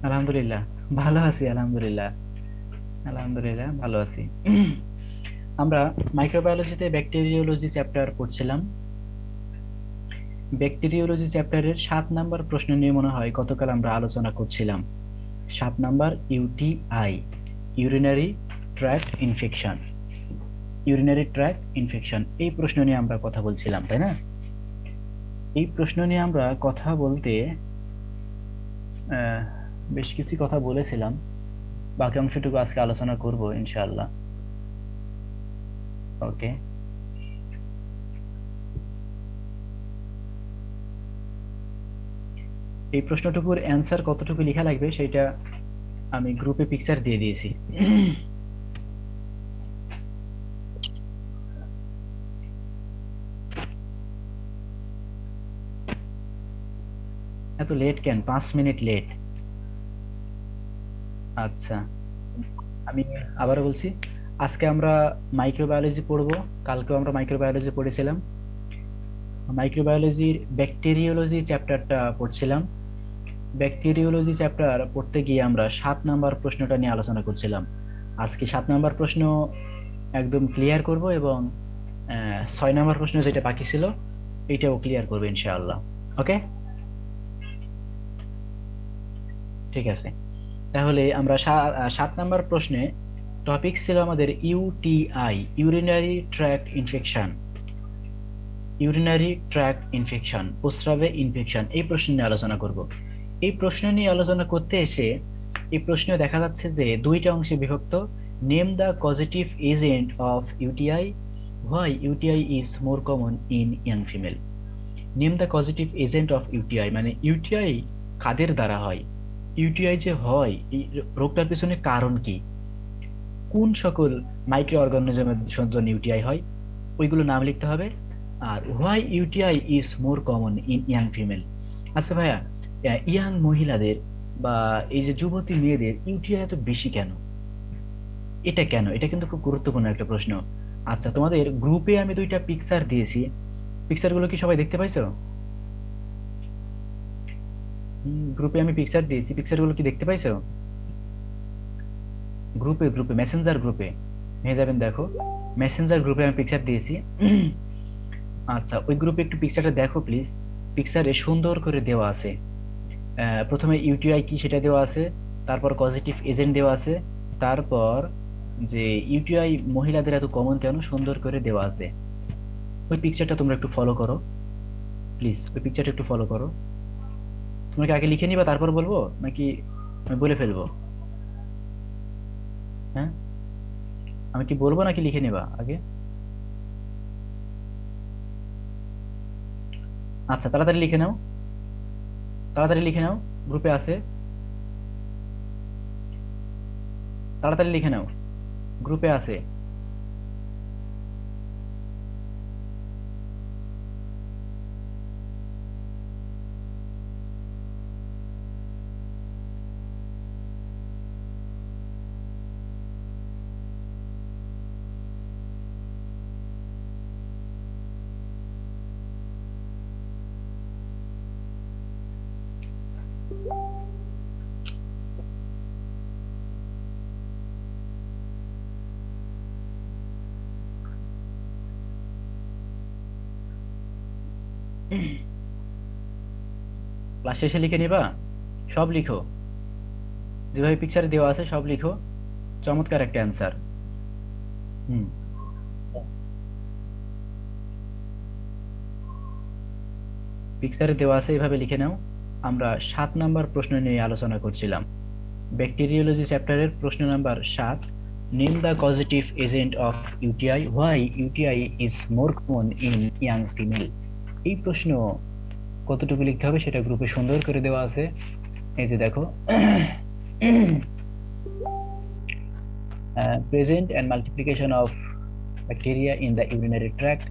আলহামদুলিল্লাহ, ভালো আছি। আলহামদুলিল্লাহ, আলহামদুলিল্লাহ ভালো আছি। আমরা মাইক্রোবায়োলজিতে ব্যাকটেরিওলজি চ্যাপ্টার পড়ছিলাম। ব্যাকটেরিওলজি চ্যাপ্টারের 7 নাম্বার প্রশ্ন নিয়ে মনে হয় গতকাল আমরা আলোচনা করছিলাম। 7 number UTI, urinary tract infection. Urinary tract infection এই প্রশ্ন নিয়ে আমরা কথা বলছিলাম, তাই না? এই প্রশ্ন নিয়ে আমরা কথা বলতে আহ, বেশ কিছু কথা বলেছিলাম। বাকি অংশটুকু আজকে আলোচনা করব ইনশাআল্লাহ। ওকে। এই প্রশ্নটুকুর অ্যান্সার কতটুকু লেখা লাগবে সেটা আমি গ্রুপে পিকচার দিয়ে দিয়েছি। এত লেট কেন? 5 মিনিট লেট? আচ্ছা, আমি আবারও বলছি, আজকে আমরা মাইক্রোবায়োলজি পড়বো। কালকেও আমরা মাইক্রোবায়োলজি পড়েছিলাম। মাইক্রোবায়োলজির ব্যাকটেরিওলজি চ্যাপ্টারটা পড়ছিলাম। ব্যাকটেরিওলজি চ্যাপ্টার পড়তে গিয়ে আমরা 7 নাম্বার প্রশ্নটা নিয়ে আলোচনা করছিলাম। আজকে 7 নাম্বার প্রশ্ন একদম ক্লিয়ার করব, এবং 6 নাম্বার প্রশ্ন যেটা বাকি ছিল এটাও ক্লিয়ার করবো ইনশাআল্লাহ। ওকে, ঠিক আছে। তাহলে আমরা 7 নাম্বার প্রশ্নে টপিক ছিল আমাদের UTI, urinary tract infection. Urinary tract infection, প্রস্রাবে ইনফেকশন, এই প্রশ্ন নিয়ে আলোচনা করব। এই প্রশ্ন নিয়ে আলোচনা করতে এসে এই প্রশ্নে দেখা যাচ্ছে যে দুইটা অংশে বিভক্ত। Name the causative agent of UTI, why UTI is more common in young female. Name the causative agent of UTI মানে ইউটিআই কাদের দ্বারা হয়, ইউটিআই যে হয় এই রোগটার পিছনে কারণ কি, কোন সকল মাইক্রো অর্গানিজমের জন্য ইউটিআই হয়, ওইগুলো নাম লিখতে হবে। আর why UTI is more common in young female. আচ্ছা ভাইয়া, ইয়াং মহিলাদের বা এই যে যুবতী মেয়েদের ইউটিআই এত বেশি কেন? এটা কেন? এটা কিন্তু খুব গুরুত্বপূর্ণ একটা প্রশ্ন। আচ্ছা, তোমাদের গ্রুপে আমি দুইটা পিকচার দিয়েছি। পিকচারগুলো কি সবাই দেখতে পাইছো? গ্রুপে আমি পিকচার দিয়েছি, পিকচারগুলো কি দেখতে পাইছো? গ্রুপে গ্রুপে মেসেঞ্জার গ্রুপে নিয়ে যাবেন, দেখো। মেসেঞ্জার গ্রুপে আমি পিকচার দিয়েছি। আচ্ছা, ওই গ্রুপে একটু পিকচারটা দেখো প্লিজ। পিকচারে সুন্দর করে দেওয়া আছে। প্রথমে ইউটিআই কি সেটা দেওয়া আছে, তারপর পজিটিভ এজেন্ট দেওয়া আছে, তারপর যে ইউটিআই মহিলাদের এত কমন কেন সুন্দর করে দেওয়া আছে। ওই পিকচারটা তোমরা একটু ফলো করো প্লিজ, ওই পিকচারটা একটু ফলো করো। তোমরা কি আগে লিখে নিবা তারপর বলবো, নাকি আমি বলে ফেলবো? হ্যাঁ, আমি কি বলবো নাকি লিখে নিবা আগে? আচ্ছা, তাড়াতাড়ি লিখে নাও, তাড়াতাড়ি লিখে নাও। গ্রুপে আছে, তাড়াতাড়ি লিখে নাও, গ্রুপে আছে। ক্লাস শেষে লিখে নিবা, সব লিখো, যেভাবে পিকচারে দেওয়া আছে সব লিখো। চমৎকার একটা অ্যান্সার। হুম, পিকচারে দেওয়া আছে এভাবে লিখে নাও। আমরা 7 নাম্বার প্রশ্ন নিয়ে আলোচনা করছিলাম। ব্যাকটেরিওলজি চ্যাপ্টারের প্রশ্ন number 7। Name the causative agent of UTI, why UTI is more common in young female. এই প্রশ্ন কতটুকু লিখতে হবে সেটা গ্রুপে সুন্দর করে দেওয়া আছে। এই যে দেখো, present and multiplication of bacteria in the urinary tract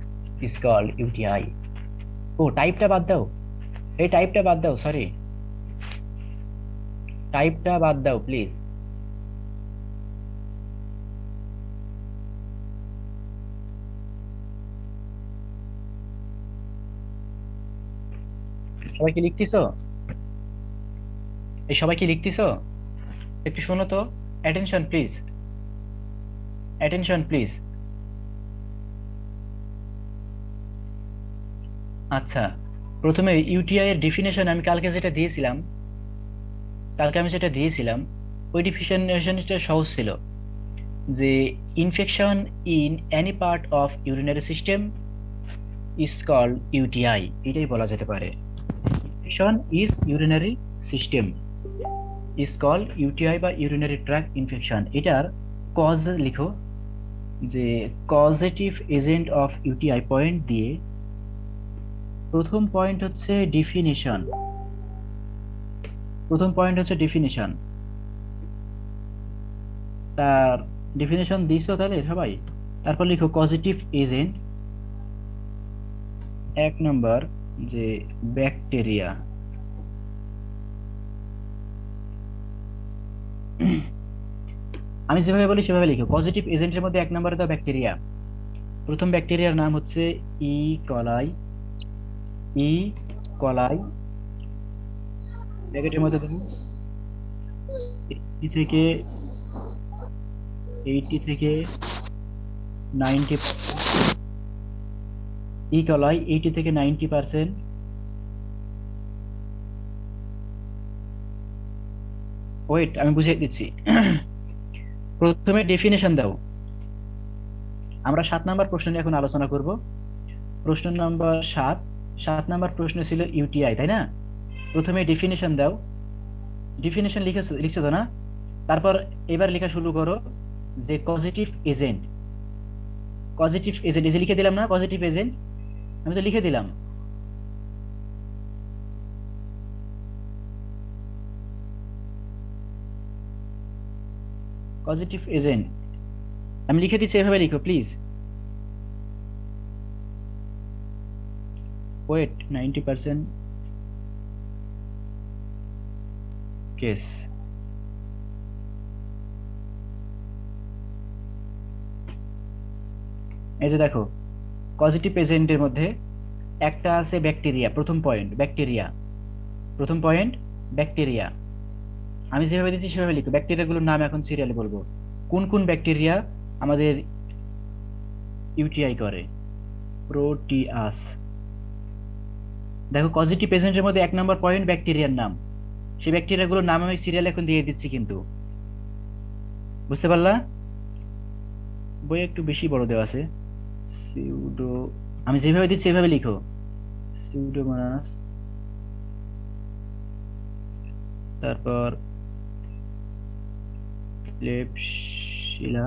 is called UTI. ও টাইপটা বাদ দাও, এই টাইপটা বাদ দাও, সরি, টাইপটা বাদ দাও প্লিজ। সবাই কি লিখতেছো? এই সবাই কি লিখতেছো? একটু শোনো তো। Attention please, attention please. আচ্ছা, প্রথমে ইউটিআই এর ডেফিনেশন আমি কালকে যেটা দিয়েছিলাম, ওই ডেফিনেশনটা সহজ ছিল, যে infection in any part of urinary system is called UTI, এটাই বলা যেতে পারে। Infection is urinary system is called UTI বা ইউরিনারি ট্র্যাক্ট ইনফেকশন। এটার কজ লিখো, যে causative agent of UTI point দিয়ে প্রথম পয়েন্ট হচ্ছে ডিফিনিশন, ডেফিনেশন। তার ডেফিনেশন দিছো তাহলে সবাই? তারপর লিখো কজেটিভ এজেন্ট, এক নম্বর যে ব্যাকটেরিয়া। আমি যেভাবে বলি সেভাবে লিখো। পজিটিভ এজেন্টের মধ্যে এক নম্বরে দাও ব্যাকটেরিয়া। প্রথম ব্যাকটেরিয়ার নাম হচ্ছে ই কলাই। ই কলাই ব্র্যাকেটের মধ্যে দাও 80 থেকে 90। ই কলাই 80 থেকে 90%। ওয়েট, আমি বুঝিয়ে দিচ্ছি। প্রথমে ডেফিনেশন দাও। আমরা 7 নাম্বার প্রশ্ন নিয়ে এখন আলোচনা করব। প্রশ্ন নাম্বার 7। 7 নাম্বার প্রশ্ন ছিল ইউটিআই, তাই না? প্রথমে ডেফিনেশন দাও। ডেফিনেশন লিখছো তো না? তারপর এবার লেখা শুরু করো যে পজিটিভ এজেন্ট। এই যে লিখে দিলাম না পজিটিভ এজেন্ট, আমি তো লিখে দিলাম। পজিটিভ এজেন্ট আমি লিখে দিচ্ছি, এভাবে লিখো প্লিজ। Wait, 90% case. এই যে দেখো, পজিটিভ এজেন্টের মধ্যে একটা আছে ব্যাকটেরিয়া। প্রথম পয়েন্ট ব্যাকটেরিয়া, প্রথম পয়েন্ট ব্যাকটেরিয়া। আমি যেভাবে দিচ্ছি সেভাবে লিখো। ব্যাকটেরিয়াগুলোর নাম এখন সিরিয়ালে বলবো। কোন কোন ব্যাকটেরিয়া আমাদের ইউটিআই করে? প্রোটিয়াস। দেখো, পজিটিভ এজেন্টের মধ্যে 1 নম্বর পয়েন্ট ব্যাকটেরিয়ার নাম। সেই ব্যাকটেরিয়াগুলোর নাম আমি সিরিয়াল এখন দিয়ে দিচ্ছি, কিন্তু বুঝতে পারলা? বই একটু বেশি বড় দেওয়া আছে। সিউডো, আমি যেভাবে দিচ্ছি এভাবে লিখো। সিউডোমোনাস, তারপর ক্লেবশিলা,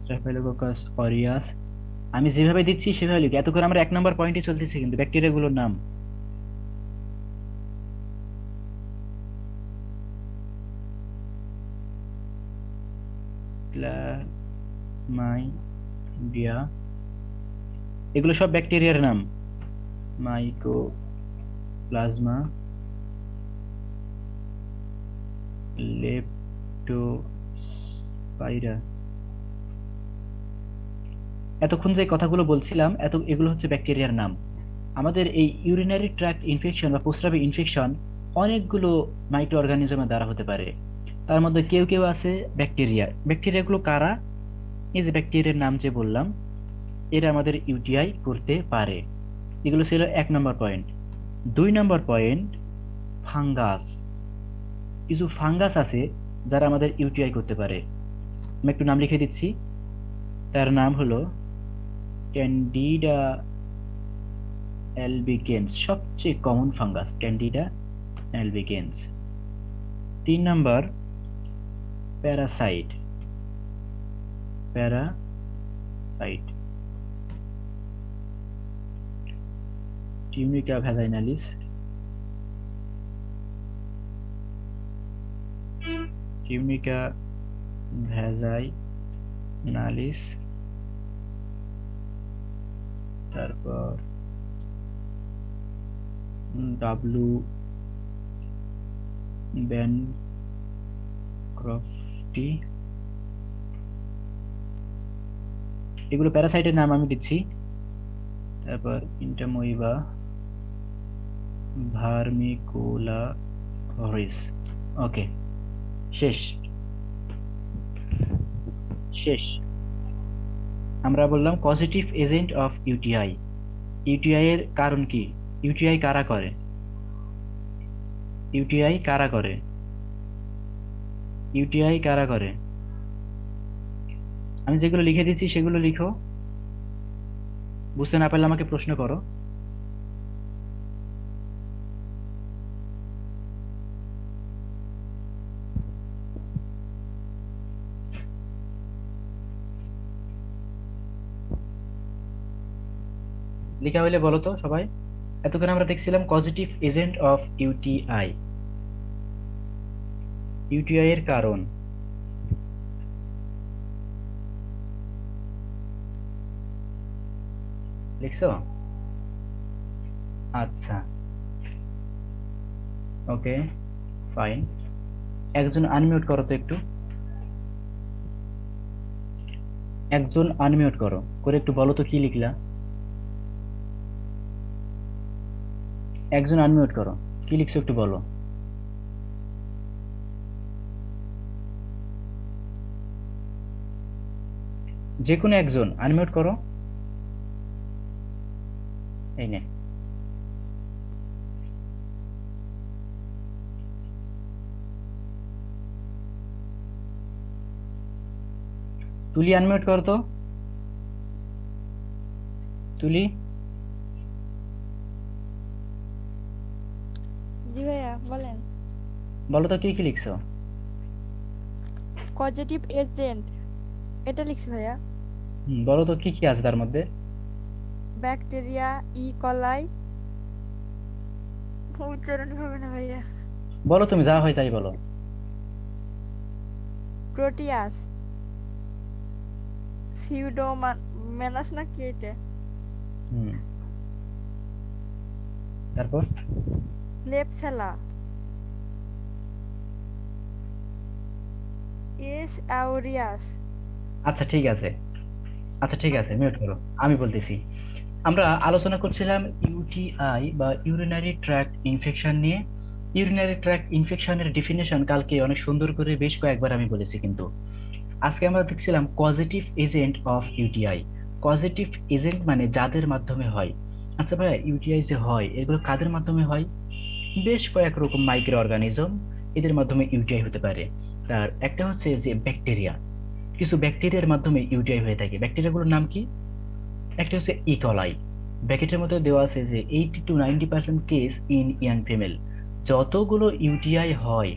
স্ট্রেফেলোককাস অরিয়াস। আমি যেভাবে দিচ্ছি সেভাবে লিখো। এতক্ষণ আমরা 1 নম্বর পয়েন্টে চলতেছে, কিন্তু ব্যাকটেরিয়াগুলোর নাম। ক্লামাইডিয়া, এগুলো সব ব্যাকটেরিয়ার নাম। Mycoplasma, leptospira. এতক্ষণ যে কথাগুলো বলছিলাম, এগুলো হচ্ছে ব্যাকটেরিয়ার নাম। আমাদের এই ইউরিনারি ট্র্যাক্ট ইনফেকশন বা প্রস্রাবে ইনফেকশন অনেকগুলো মাইক্রো অর্গানিজমের দ্বারা হতে পারে। তার মধ্যে কেউ কেউ আছে ব্যাকটেরিয়া। ব্যাকটেরিয়াগুলো কারা? এই যে ব্যাকটেরিয়ার নাম যে বললাম, এরা আমাদের ইউটিআই করতে পারে। এগুলো ছিল 1 নম্বর পয়েন্ট। 2 নম্বর পয়েন্ট, ফাঙ্গাস। কিছু ফাঙ্গাস আছে যারা আমাদের ইউটিআই করতে পারে। আমি একটু নাম লিখে দিচ্ছি। তার নাম হলো ক্যান্ডিডা অ্যালবিগেন্স, সবচেয়ে common fungus candida albicans. 3 number, parasite. Parasite, tunica vaginalis, tunica vaginalis. তারপর ব্যানক্রফটি, এগুলো প্যারাসাইটের নাম আমি দিচ্ছি। তারপর ইন্টামোইবা ভার্মিকুলারিস। ওকে, শেষ শেষ। আমরা বললাম positive agent of UTI. UTI এর কারণ কি? ইউটিআই কারা করে? ইউটিআই কারা করে? ইউটিআই কারা করে? আমি যেগুলো লিখে দিচ্ছি সেগুলো লিখো, বুঝতে না পারলে আমাকে প্রশ্ন করো। লেখা হইলে বলো তো সবাই। এতক্ষণ আমরা দেখছিলাম positive agent of UTI, UTI এর কারণ। লিখছো? আচ্ছা, ওকে, ফাইন। একজন আনমিউট করো তো একটু, একজন আনমিউট করো করে একটু বলো তো কি লিখলা। একজন আনমিউট করো, কি লিখছো একটু বলো। যে কোনো একজন আনমিউট করো। এই নে, তুলি আনমিউট করো তো, তুলি। জি ভাইয়া বলেন। বলো তো কি কি লিখছো। পজিটিভ এজেন্ট এটা লিখছি ভাইয়া। বলো তো কি কি আছে তার মধ্যে। ব্যাকটেরিয়া, ই কলাই, উচ্চারণই হবে না ভাইয়া। বলো তুমি, যা হয় তাই বলো। প্রোটিয়াস, সিউডোমানাস না কি এটা, হুম, তারপর। ক্লেপসালা, এস আউরিয়াস। আচ্ছা ঠিক আছে, আচ্ছা ঠিক আছে, আচ্ছা মিউট ভাইয়া। করো, আমি বলতেছি। আমরা আলোচনা করছিলাম ইউটিআই বা ইউরিনারি ট্র্যাক্ট ইনফেকশন নিয়ে। ইউরিনারি ট্র্যাক্ট ইনফেকশনের ডেফিনেশন কালকে অনেক সুন্দর করে বেশ কয়েকবার আমি বলেছি, কিন্তু আজকে আমরা দেখছিলাম causative agent of UTI. Causative agent মানে যাদের মাধ্যমে হয়। আচ্ছা ভাইয়া, ইউটিআই যে হয় এগুলো কাদের মাধ্যমে হয়? বেশ কয়েক রকম মাইক্রো অর্গানিজম, এদের মাধ্যমে ইউটিআই হতে পারে। তার একটা হচ্ছে যে ব্যাকটেরিয়া, কিছু ব্যাকটেরিয়ার মাধ্যমে ইউটিআই হয়ে থাকে। ব্যাকটেরিয়াগুলোর নাম কি? একটা হচ্ছে ইকলাই। ব্যাকেটের মধ্যে দেওয়া আছে যে 80 to 90% case in young female. যতগুলো ইউটিআই হয়,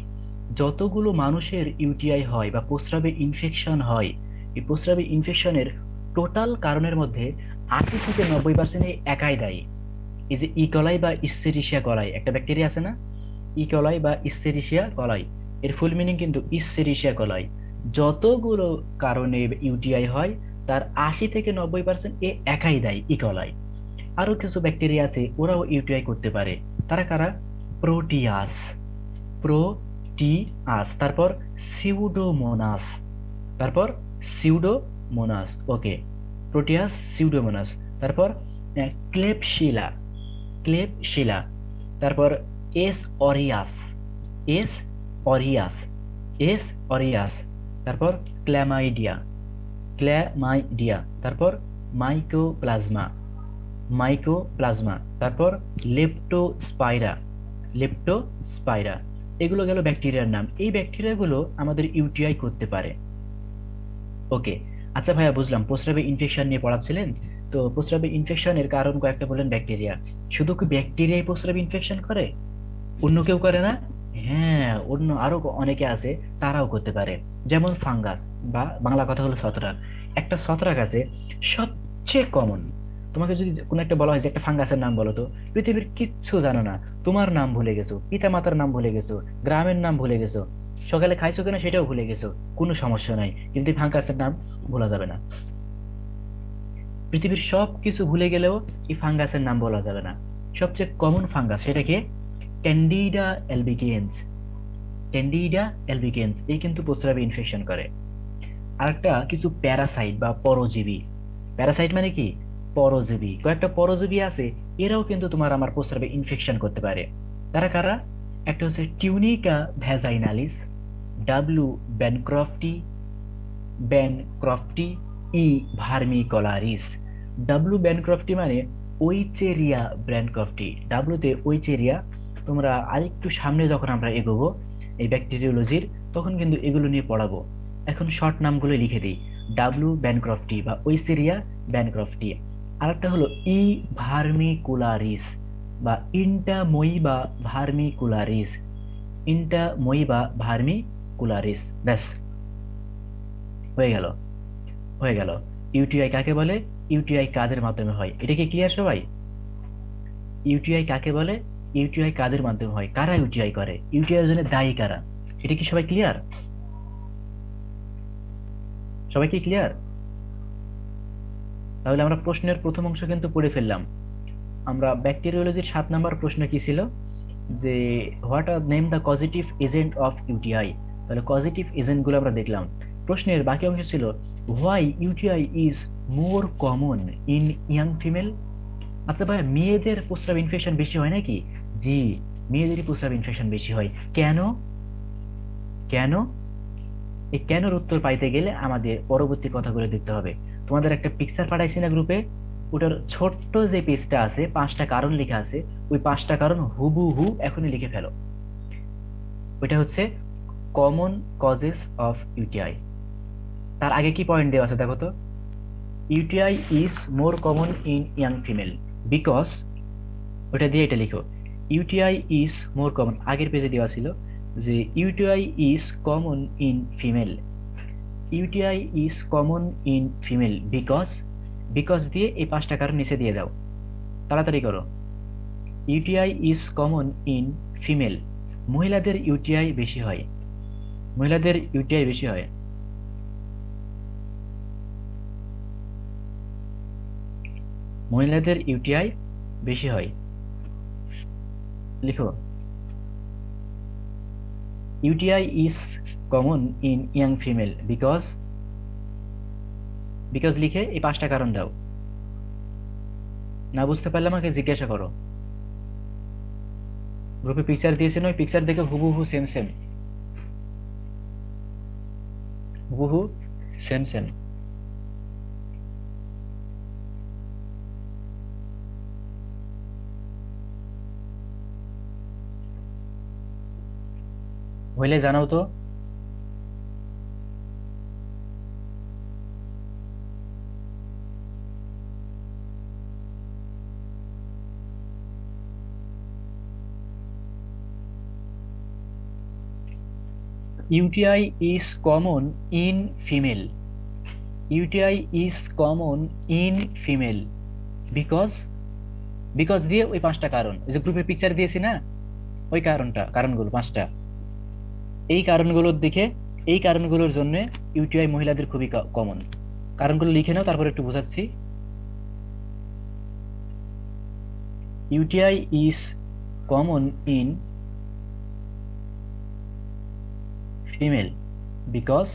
যতগুলো মানুষের ইউটিআই হয় বা প্রস্রাবে ইনফেকশন হয়, এই প্রস্রাবে ইনফেকশনের টোটাল কারণের মধ্যে 80 থেকে 90% একাই দায়ী। এই যে ইকলাই বা ইসেরিশিয়া কলাই, একটা ব্যাকটেরিয়া আছে না, ইকলাই বা ইসেরিশিয়া কলাই, এর ফুল মিনিং কিন্তু ইসেরিশিয়া কলাই। যতগুলো কারণে ইউটিআই হয় তার 80 থেকে 90% এ একাই দায়ী, ইকলাই। আরো কিছু ব্যাকটেরিয়া আছে, ওরাও ইউটিআই করতে পারে। তারা কারা? প্রোটিয়াস, প্রোটিয়াস, তারপর সিউডোমোনাস, তারপর সিউডোমোনাস। ওকে, প্রোটিয়াস, সিউডোমোনাস, তারপর ক্লেপশিলা, ক্লেপশিলা, তারপর S aureus, S aureus, S aureus, তারপর ক্ল্যামাইডিয়া, ক্ল্যামাইডিয়া, তারপর মাইকোপ্লাজমা, মাইকোপ্লাজমা, তারপর লেপ্টোস্পাইরা, লেপ্টোস্পাইরা। এগুলো গেল ব্যাকটেরিয়ার নাম। এই ব্যাকটেরিয়াগুলো আমাদের ইউটিআই করতে পারে। ওকে, আচ্ছা ভাইয়া বুঝলাম প্রস্রাবে ইনফেকশন নিয়ে পড়াচ্ছিলেন। তো প্রস্রাবে ইনফেকশনের কারণ কয়েকটা বললেন ব্যাকটেরিয়া। শুধু কি ব্যাকটেরিয়াই প্রস্রাবে ইনফেকশন করে? অন্য কেউ করে না? হ্যাঁ, অন্য আরো অনেকে আছে, তারাও করতে পারে। যেমন ফাঙ্গাস, বা বাংলা কথা হলো ছত্রাক। একটা ছত্রাক আছে সবচেয়ে কমন। তোমাকে যদি কোনো একটা বলা হয় যে একটা ফাঙ্গাসের নাম বলো তো, পৃথিবীর কিচ্ছু জানো না, তোমার নাম ভুলে গেছো, পিতা মাতার নাম ভুলে গেছো, গ্রামের নাম ভুলে গেছো, সকালে খাইছো কিনা সেটাও ভুলে গেছো, কোনো সমস্যা নাই, কিন্তু এই ফাঙ্গাসের নাম ভোলা যাবে না। পৃথিবীর সব কিছু ভুলে গেলেও এই ফাঙ্গাসের নাম বলা যাবে না। সবচেয়ে কমন ফাঙ্গাস সেটাকে ক্যান্ডিডা অ্যালবিগেন্স, ক্যান্ডিডা অ্যালবিগেন্স এই কিন্তু প্রস্রাবে ইনফেকশন করে। আরেকটা কিছু প্যারাসাইট বা পরজীবী, প্যারাসাইট মানে কি, পরজীবী, কয়েকটা পরজীবী আছে, এরাও কিন্তু তোমার আমার প্রস্রাবে ইনফেকশন করতে পারে। তারা কারা? একটা হচ্ছে টিউনিকা ভ্যাজাইনালিস, ডাব্লু ব্যানক্রফটি, ব্যানক্রফটি, ই ভার্মিকোলারিস। ডাব্লু ব্যানক্রফটি মানে ওইচেরিয়া ব্যানক্রফটি, ডাব্লুতে ওইচেরিয়া। তোমরা আরেকটু সামনে যখন আমরা এগোবো এই ব্যাকটেরিওলজির, তখন কিন্তু এগুলো নিয়ে পড়াবো। এখন শর্ট নামগুলো লিখে দিই, ডাব্লু ব্যানক্রফটি বা ওইচেরিয়া ব্যানক্রফটি। আরেকটা হলো ই ভার্মিকুলারিস বা ইন্টামোইবা ভার্মিকুলারিস, ইন্টামোইবা ভার্মিকুলারিস। ব্যাস, হয়ে গেল, হয়ে গেল। ইউটিআই কাকে বলে, ইউটিআই কাদের মাধ্যমে হয়, এটা কি ক্লিয়ার সবাই? ইউটিআই কাকে বলে, ইউটিআই কাদের মাধ্যমে হয়, কারা ইউটিআই করে, ইউটিআই এর জন্য দায়ী কারা, এটা কি সবাই ক্লিয়ার? সবাই কি ক্লিয়ার? তাহলে আমরা প্রশ্নের প্রথম অংশ কিন্তু পড়ে ফেললাম। আমরা ব্যাকটেরিওলজির 7 নম্বর প্রশ্ন কি ছিল, যে what are name the causative agent of UTI. তাহলে কজিটিভ এজেন্ট গুলো আমরা দেখলাম। প্রশ্নের বাকি অংশ ছিল why UTI is more common in young female. আচ্ছা ভাই, মেয়েদের প্রস্রাব ইনফেকশন বেশি হয় নাকি? জি, মেয়েদেরই প্রস্রাব ইনফেকশন বেশি হয়। কেন? কেন? এই কেনর উত্তর পাইতে গেলে আমাদের পরবর্তী কথাগুলো দেখতে হবে। তোমাদের একটা পিকচার পাঠাইছি না গ্রুপে, ওটার ছোট্ট যে পেজটা আছে 5টা কারণ লেখা আছে, ওই 5টা কারণ হুবহু এখনই লিখে ফেলো। ওইটা হচ্ছে কমন কজেস অফ ইউটিআই। তার আগে কি পয়েন্ট দেওয়া আছে দেখো তো, UTI is more common in young female because, ওটা দিয়ে এটা লিখো, ইউটিআই ইজ মোর কমন, আগের পেজে দেওয়া ছিল যে UTI is common in female, UTI is common in female because, because দিয়ে এই 5টা কারণ নিচে দিয়ে দাও, তাড়াতাড়ি করো। UTI is common in female, মহিলাদের ইউটিআই বেশি হয়, মহিলাদের ইউটিআই বেশি হয়। মহিলাদের ইউটিআই বেশি হয়, লিখো UTI is common in young female because, because লিখে এই 5টা কারণ দাও। না বুঝতে পারলে আমাকে জিজ্ঞাসা করো। গ্রুপে পিকচার দিয়েছে না, ওই পিকচার দেখে হুবহু সেম সেম, হুবহু সেম সেম। হইলে জানাও তো। UTI is common in female, UTI is common in female because, because দিয়ে ওই 5টা কারণ, ওই যে গ্রুপে পিকচার দিয়েছি না, ওই কারণটা, কারণগুলো 5টা, এই কারণগুলোর দিকে, এই কারণগুলোর জন্য ইউটিআই মহিলাদের খুবই কমন। কারণগুলো লিখে নাও, তারপর একটু বোঝাচ্ছি। UTI is common in female because,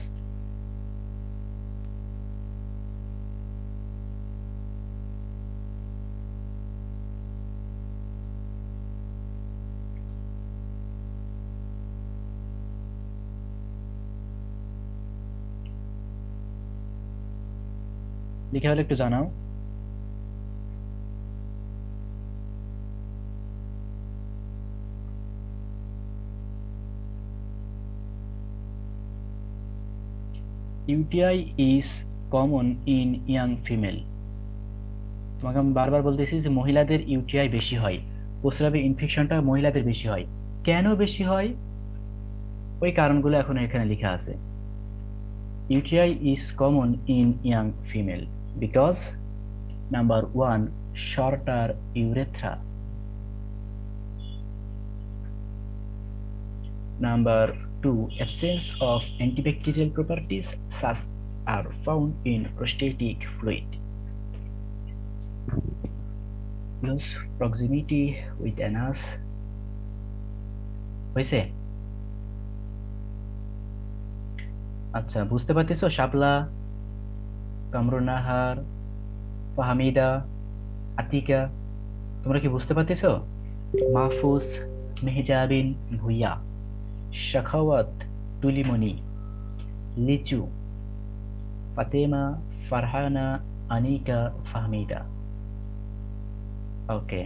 লিখে হলে একটু জানাও। UTI is common in young female, তোমাকে আমি বারবার বলতেছি যে মহিলাদের ইউটিআই বেশি হয়, প্রস্রাবে ইনফেকশনটা মহিলাদের বেশি হয়। কেন বেশি হয়, ওই কারণগুলো এখন এখানে লেখা আছে। UTI is common in young female because number 1 shorter urethra, number 2 absence of antibacterial properties such are found in prostatic fluid, close proximity with anus। হয়েছে? আচ্ছা, বুঝতে পারতেছো? শাপলা, কামরুন্নাহার, ফাহমিদা, আতিকা, তোমরা কি বুঝতে পারতেছো? মাহফুজ, মেহজাবিন, ভুইয়া, শাখাওয়াত, তুলিমণি, লিচু, ফাতেমা, ফারহানা, আনিকা, ফাহমিদা। ওকে,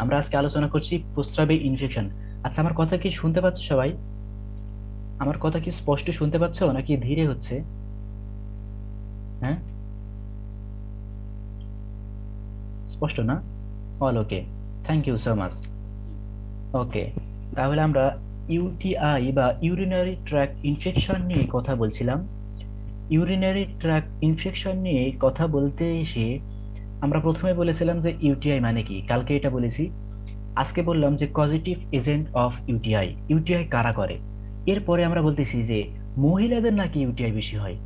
আমরা আজকে আলোচনা করছি প্রস্রাবে ইনফেকশন। আচ্ছা, আমার কথা কি শুনতে পাচ্ছ সবাই? আমার কথা কি স্পষ্ট শুনতে পাচ্ছ নাকি ধীরে হচ্ছে? হ্যাঁ, স্পষ্ট না? All okay, thank you so much. Okay, তাহলে আমরা ইউটিআই বা ইউরিনারি ট্র্যাক্ট ইনফেকশন নিয়ে কথা বলছিলাম। ইউরিনারি ট্র্যাক্ট ইনফেকশন নিয়ে কথা বলতে এসে আমরা প্রথমে বলেছিলাম যে ইউটিআই মানে কি, কালকে এটা বলেছি। আজকে বললাম যে causative agent of UTI, UTI কারা করে। এরপরে আমরা বলতেছি যে মহিলাদের নাকি ইউটিআই বেশি হয়।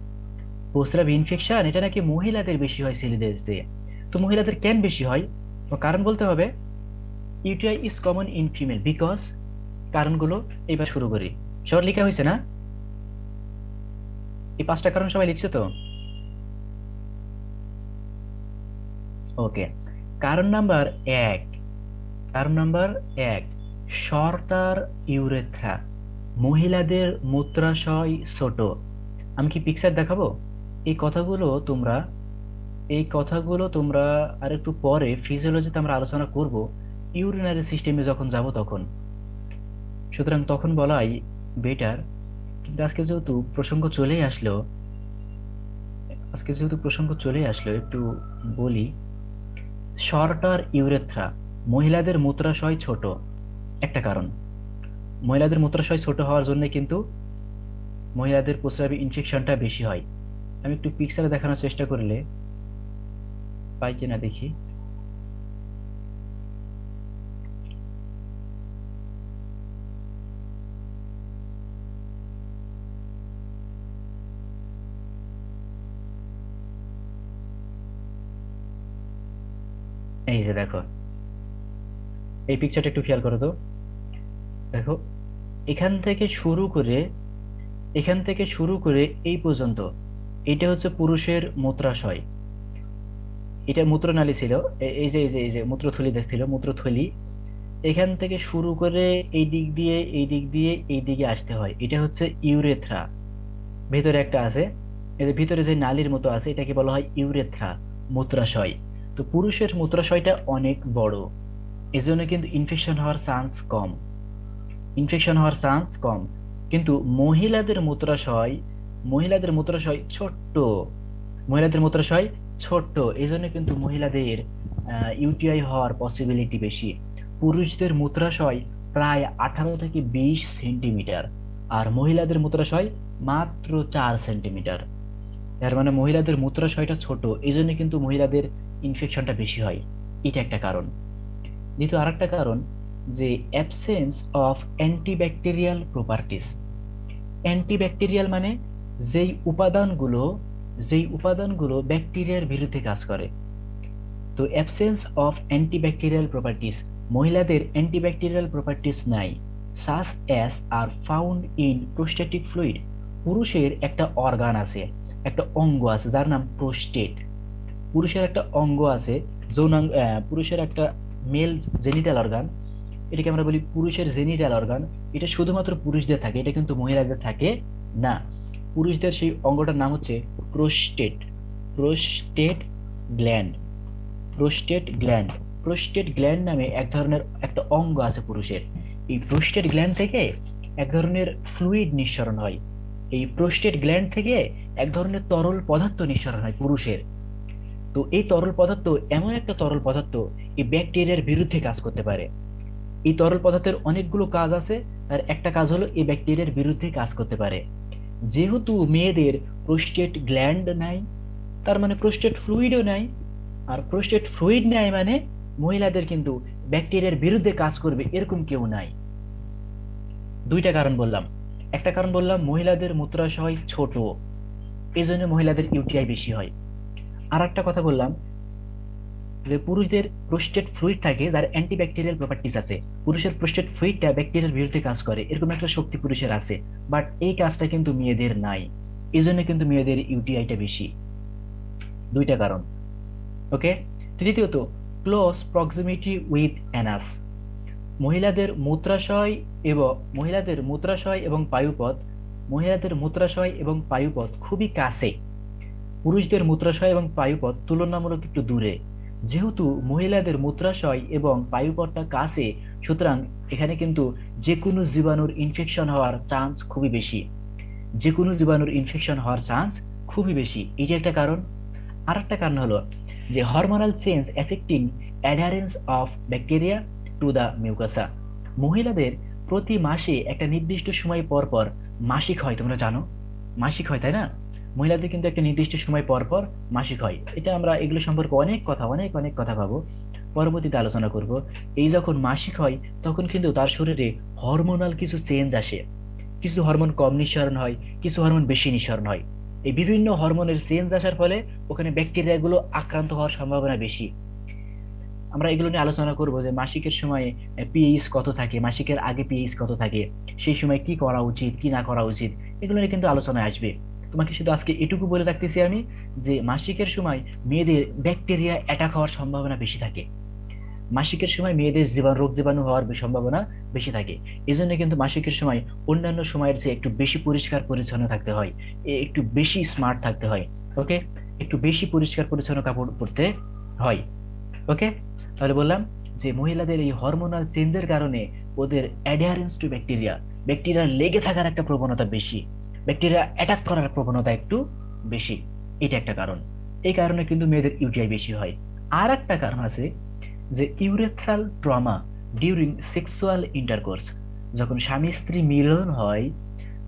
প্রস্রাব ইনফেকশন এটা নাকি মহিলাদের বেশি হয় ছেলেদের চেয়ে। তো মহিলাদের কেন বেশি হয়? তো কারণ বলতে হবে, UTI is common in female because, কারণগুলো এবার শুরু করি। সবার লেখা হয়েছে না? এই পাঁচটা কারণ সবাই লিখছে তো? ওকে, কারণ নাম্বার এক, কারণ নাম্বার এক, শর্টার ইউরেথ্রা, মহিলাদের মূত্রাশয় ছোট। আমি কি পিকচার দেখাবো? এই কথাগুলো তোমরা এই কথাগুলো তোমরা আর একটু পরে ফিজিওলজিতে আমরা আলোচনা করব, ইউরিনারি সিস্টেমে যখন যাব তখন। সুতরাং তখন বলাই বেটার। কিন্তু আজকে যেহেতু প্রসঙ্গ চলে আসলো একটু বলি। শর্টার ইউরেথ্রা, মহিলাদের মূত্রাশয় ছোট, একটা কারণ। মহিলাদের মূত্রাশয় ছোট হওয়ার জন্য কিন্তু মহিলাদের প্রস্রাবে ইনফেকশনটা বেশি হয়। আমি একটু পিকচারে দেখানোর চেষ্টা করলে পাই কিনা দেখি। এই যে দেখো, এই পিকচারটা একটু খেয়াল করো তো। দেখো, এখান থেকে শুরু করে এখান থেকে শুরু করে এই পর্যন্ত এটা হচ্ছে পুরুষের মূত্রাশয়। এটা মূত্রনালী ছিল। এই যে মূত্রথলি দেখছিল, মূত্রথলি। এখান থেকে শুরু করে এই দিক দিয়ে এই দিক দিয়ে এই দিকে আসতে হয়, এটা হচ্ছে ইউরেথ্রা। ভেতরে একটা আছে, এই যে ভিতরে যে নালীর মতো আছে এটাকে বলা হয় ইউরেথ্রা, মূত্রাশয়। তো পুরুষের মূত্রাশয়টা অনেক বড়, এজন্য কিন্তু ইনফেকশন হওয়ার চান্স কম। কিন্তু মহিলাদের মূত্রাশয় ছোট্ট, মহিলাদের মূত্রাশয় ছোট্ট, এজন্য কিন্তু মহিলাদের ইউটিআই হওয়ার পসিবিলিটি বেশি। পুরুষদের মূত্রাশয় প্রায় 18 থেকে 20 সেন্টিমিটার, আর মহিলাদের মূত্রাশয় মাত্র 4 সেন্টিমিটার। এর মানে মহিলাদের মূত্রাশয়টা ছোট, এই জন্য কিন্তু মহিলাদের ইনফেকশনটা বেশি হয়। এটা একটা কারণ। দ্বিতীয় আরেকটা কারণ, যে absence of antibacterial properties. Antibacterial মানে যেই উপাদানগুলো যেই উপাদানগুলো ব্যাকটেরিয়ার বিরুদ্ধে কাজ করে। তো অ্যাবসেন্স অফ অ্যান্টিব্যাকটেরিয়াল প্রপার্টিস, মহিলাদের অ্যান্টিব্যাকটেরিয়াল প্রপার্টিস নাই। Such as R found in prostatic fluid, পুরুষের একটা অর্গান আছে, একটা অঙ্গ আছে যার নাম প্রোস্টেট। পুরুষের একটা অঙ্গ আছে, পুরুষের একটা মেল জেনিটাল অর্গান, এটাকে আমরা বলি পুরুষের জেনিটাল অর্গান। এটা শুধুমাত্র পুরুষদের থাকে, এটা কিন্তু মহিলাদের থাকে না। পুরুষদের সেই অঙ্গটার নাম হচ্ছে prostate, prostate gland, prostate gland. Prostate gland নামে এক ধরনের একটা অঙ্গ আছে পুরুষের। এই প্রোস্টেট গ্ল্যান্ড থেকে এক ধরনের ফ্লুইড নিঃসরণ হয়। এই প্রোস্টেট গ্ল্যান্ড থেকে এক ধরনের তরল পদার্থ নিঃসরণ হয় পুরুষের। তো এই তরল পদার্থ এমন একটা তরল পদার্থ, এই ব্যাকটেরিয়ার বিরুদ্ধে কাজ করতে পারে। এই তরল পদার্থের অনেকগুলো কাজ আছে, আর একটা কাজ হলো এই ব্যাকটেরিয়ার বিরুদ্ধে কাজ করতে পারে। যেহেতু মেয়েদের প্রোস্টেট গ্ল্যান্ড নাই, তার মানে প্রোস্টেট ফ্লুইডও নাই। আর প্রোস্টেট ফ্লুইড নাই মানে মহিলাদের কিন্তু ব্যাকটেরিয়ার বিরুদ্ধে কাজ করবে এরকম কেউ নাই। দুইটা কারণ বললাম। একটা কারণ বললাম মহিলাদের মূত্রাশয় ছোট, এই জন্য মহিলাদের ইউটিআই বেশি হয়। আর একটা কথা বললাম, যে পুরুষদের প্রোস্টেট ফ্লুইড থাকে যার অ্যান্টিব্যাকটেরিয়াল প্রপার্টিস আছে, পুরুষের প্রোস্টেট ফ্লুইডটা ব্যাকটেরিয়ার বিরুদ্ধে কাজ করে, এরকম একটা শক্তি পুরুষের আছে, বাট এই কাজটা কিন্তু মেয়েদের নাই। এই জন্য কিন্তু মেয়েদের ইউটিআইটা বেশি। দুইটা কারণ। ওকে। তৃতীয়ত, ক্লোজ প্রক্সিমিটি উইথ অ্যানাস। মহিলাদের মূত্রাশয় এবং পায়ুপথ খুবই কাছে, পুরুষদের মূত্রাশয় এবং পায়ুপথ তুলনামূলক একটু দূরে। যেহেতু মহিলাদের মূত্রাশয় এবং পায়ুপথটা কাছে, সুতরাং এখানে কিন্তু যে কোনো জীবাণুর ইনফেকশন হওয়ার চান্স খুবই বেশি। যে কোনো জীবাণুর ইনফেকশন হওয়ার চান্স খুবই বেশি, এটি একটা কারণ। আর একটা কারণ হলো যে hormonal change affecting adherence of bacteria to the mucosa. মহিলাদের প্রতি মাসে একটা নির্দিষ্ট সময় পর পর মাসিক হয়, তোমরা জানো মাসিক হয় তাই না? মহিলাদের কিন্তু একটা নির্দিষ্ট সময় পর পর মাসিক হয়। এটা আমরা এগুলো সম্পর্কে অনেক অনেক কথা পাবো, পরবর্তীতে আলোচনা করব। এই যখন মাসিক হয় তখন কিন্তু তার শরীরে হরমোনাল কিছু চেঞ্জ আসে, কিছু হরমোন কম নিঃসরণ হয়, কিছু হরমোন বেশি নিঃসরণ হয়। এই বিভিন্ন হরমোনের চেঞ্জ আসার ফলে ওখানে ব্যাকটেরিয়া গুলো আক্রান্ত হওয়ার সম্ভাবনা বেশি। আমরা এগুলো নিয়ে আলোচনা করব যে মাসিকের সময় পিএইচ কত থাকে, মাসিকের আগে পিএইচ কত থাকে, সেই সময় কি করা উচিত কি না করা উচিত, এগুলো নিয়ে কিন্তু আলোচনায় আসবে। তোমাকে শুধু আজকে এটুকু বলে রাখতেছি আমি, যে মাসিকের সময় মেয়েদের ব্যাকটেরিয়া অ্যাটাক হওয়ার সম্ভাবনা বেশি থাকে। মাসিকের সময় মেয়েদের রোগ জীবাণু হওয়ার সম্ভাবনা বেশি থাকে। এই জন্য কিন্তু মাসিকের সময় অন্যান্য সময়ের চেয়ে একটু বেশি পরিষ্কার পরিচ্ছন্ন থাকতে হয়, একটু বেশি স্মার্ট থাকতে হয়। ওকে। একটু বেশি পরিষ্কার পরিচ্ছন্ন কাপড় পরতে হয়। ওকে। তাহলে বললাম যে মহিলাদের এই হরমোনাল চেঞ্জের কারণে ওদের অ্যাডারেন্স টু ব্যাকটেরিয়া, ব্যাকটেরিয়া লেগে থাকার একটা প্রবণতা বেশি, ব্যাকটেরিয়া অ্যাটাক করার প্রবণতা একটু বেশি। এটা একটা কারণ। এই কারণে কিন্তু মেয়েদের ইউটিআই বেশি হয়। আর একটা কারণ আছে যে urethral trauma during sexual intercourse. যখন স্বামী স্ত্রী মিলন হয়,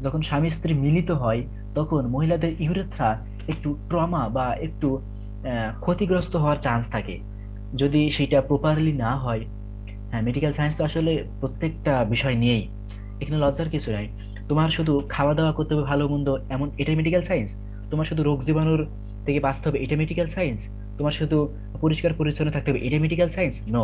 যখন স্বামী স্ত্রী মিলিত হয়, তখন মহিলাদের ইউরেথ্রা একটু ট্রমা বা একটু ক্ষতিগ্রস্ত হওয়ার চান্স থাকে, যদি সেটা প্রপারলি না হয়। হ্যাঁ, মেডিকেল সায়েন্স তো আসলে প্রত্যেকটা বিষয় নিয়েই, এখানে লজ্জার কিছু নাই। তোমার শুধু খাওয়া দাওয়া করতে হবে ভালো মন্দ এমন, এটাই মেডিকেল সায়েন্স? তোমার শুধু রোগ জীবাণুর থেকে বাঁচতে হবে, এটা মেডিকেল সায়েন্স? তোমার শুধু পরিষ্কার পরিচ্ছন্ন থাকতে হবে, এটা মেডিকেল সায়েন্স? নো।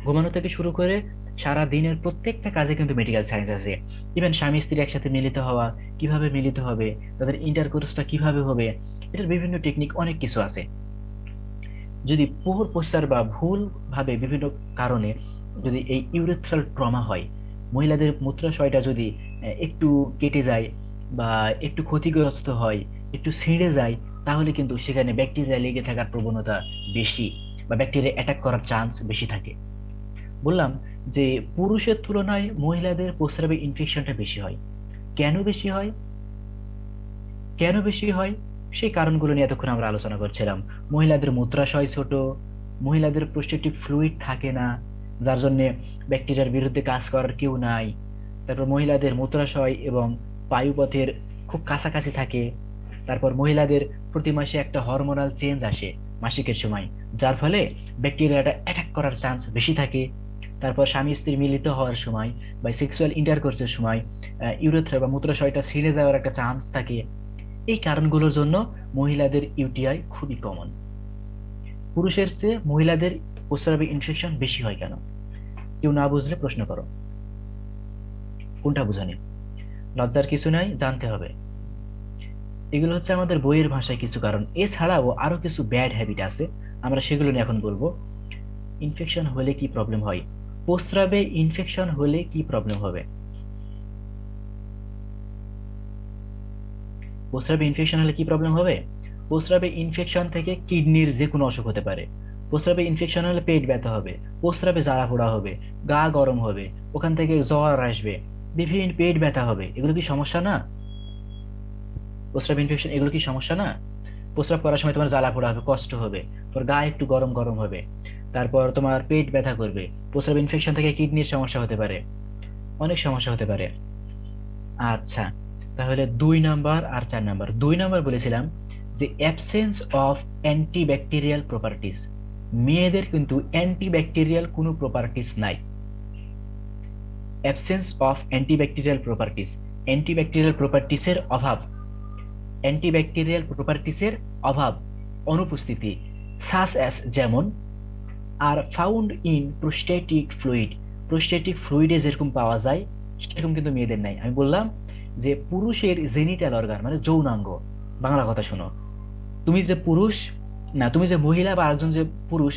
ঘুমানো থেকে শুরু করে সারা দিনের প্রত্যেকটা কাজে কিন্তু মেডিকেল সায়েন্স আছে। ইভেন স্বামী স্ত্রী একসাথে মিলিত হওয়া, কিভাবে মিলিত হবে, তাদের ইন্টারকোর্সটা কিভাবে হবে, এটার বিভিন্ন টেকনিক অনেক কিছু আছে। যদি পুহুর প্রচার বা ভুল ভাবে বিভিন্ন কারণে যদি এই ইউরেথ্রাল ট্রমা হয়, মহিলাদের মূত্রাশয়টা যদি একটু কেটে যায় বা একটু ক্ষতিগ্রস্ত হয়, একটু ছিঁড়ে যায়, তাহলে কিন্তু সেখানে ব্যাকটেরিয়া লেগে থাকার প্রবণতা বেশি, বা ব্যাকটেরিয়া অ্যাটাক করার চান্স বেশি থাকে। বললাম যে পুরুষের তুলনায় মহিলাদের প্রস্রাবে ইনফেকশনটা বেশি হয়। কেন বেশি হয়? কেন বেশি হয় সেই কারণগুলো নিয়ে এতক্ষণ আমরা আলোচনা করছিলাম। মহিলাদের মূত্রাশয় ছোট, মহিলাদের প্রোস্টেটিক ফ্লুইড থাকে না, যার জন্য ব্যাকটেরিয়ার বিরুদ্ধে কাজ করার কেউ নাই। তারপর মহিলাদের মূত্রাশয় এবং পায়ুপথের খুব কাছাকাছি থাকে। তারপর মহিলাদের প্রতি মাসে একটা হরমোনাল চেঞ্জ আসে মাসিকের সময়, যার ফলে ব্যাকটেরিয়াটা অ্যাটাক করার চান্স বেশি থাকে। তারপর স্বামী স্ত্রী মিলিত হওয়ার সময় বা সেক্সুয়াল ইন্টারকোর্সের সময় ইউরেথ্রা বা মূত্রাশয়টা ছিঁড়ে যাওয়ার একটা চান্স থাকে। এই কারণগুলোর জন্য মহিলাদের ইউটিআই খুবই কমন। পুরুষের চেয়ে মহিলাদের প্রস্রাবে ইনফেকশন বেশি হয় কেন? কেউ না বুঝলে প্রশ্ন করো, কোনটা বুঝানি? লজ্জার কিছু নাই, জানতে হবে। এগুলো হচ্ছে আমাদের বইয়ের ভাষায় কিছু কারণ, এছাড়াও আরো কিছু ব্যাড হ্যাবিট আছে, আমরা সেগুলো নিয়ে এখন বলবো। ইনফেকশন হলে কি প্রবলেম হয়? প্রস্রাবে ইনফেকশন হলে কি প্রবলেম হবে? প্রস্রাবে ইনফেকশন হলে কি প্রবলেম হবে? প্রস্রাবে ইনফেকশন থেকে কিডনির যে কোনো অসুখ হতে পারে। প্রস্রাবে ইনফেকশন হলে পেট ব্যথা হবে, প্রস্রাবে জ্বালা পোড়া হবে, গা গরম হবে, ওখান থেকে জ্বর আসবে, বিভিন্ন পেট ব্যথা হবে। এগুলো কি সমস্যা না? প্রস্রাব ইনফেকশন এগুলো কি সমস্যা না? প্রস্রাব করার সময় তোমার জ্বালা পোড়া হবে, কষ্ট হবে, তোর গা একটু গরম গরম হবে, তারপর তোমার পেট ব্যথা করবে। প্রস্রাব ইনফেকশন থেকে কিডনির সমস্যা হতে পারে, অনেক সমস্যা হতে পারে। আচ্ছা, তাহলে 2 নাম্বার আর 4 নাম্বার। 2 নাম্বার বলেছিলাম যে অ্যাবসেন্স অফ অ্যান্টিব্যাকটেরিয়াল প্রপার্টিস। মেয়েদের কিন্তু অ্যান্টিব্যাকটেরিয়াল কোনো প্রপার্টিস নাই। Absence of antibacterial properties, antibacterial প্রপার্টিসের অভাব, অ্যান্টিব্যাকটেরিয়াল প্রপার্টিসের অভাব, অনুপস্থিতি। সাস অ্যাস যেমন আর found in prostatic fluid, prostatic ফ্লুইডে যেরকম পাওয়া যায় সেরকম কিন্তু মেয়েদের নাই। আমি বললাম যে পুরুষের জেনিটাল অর্গান মানে যৌনাঙ্গ, বাংলা কথা শোনো, তুমি যে পুরুষ, না তুমি যে মহিলা বা একজন যে পুরুষ,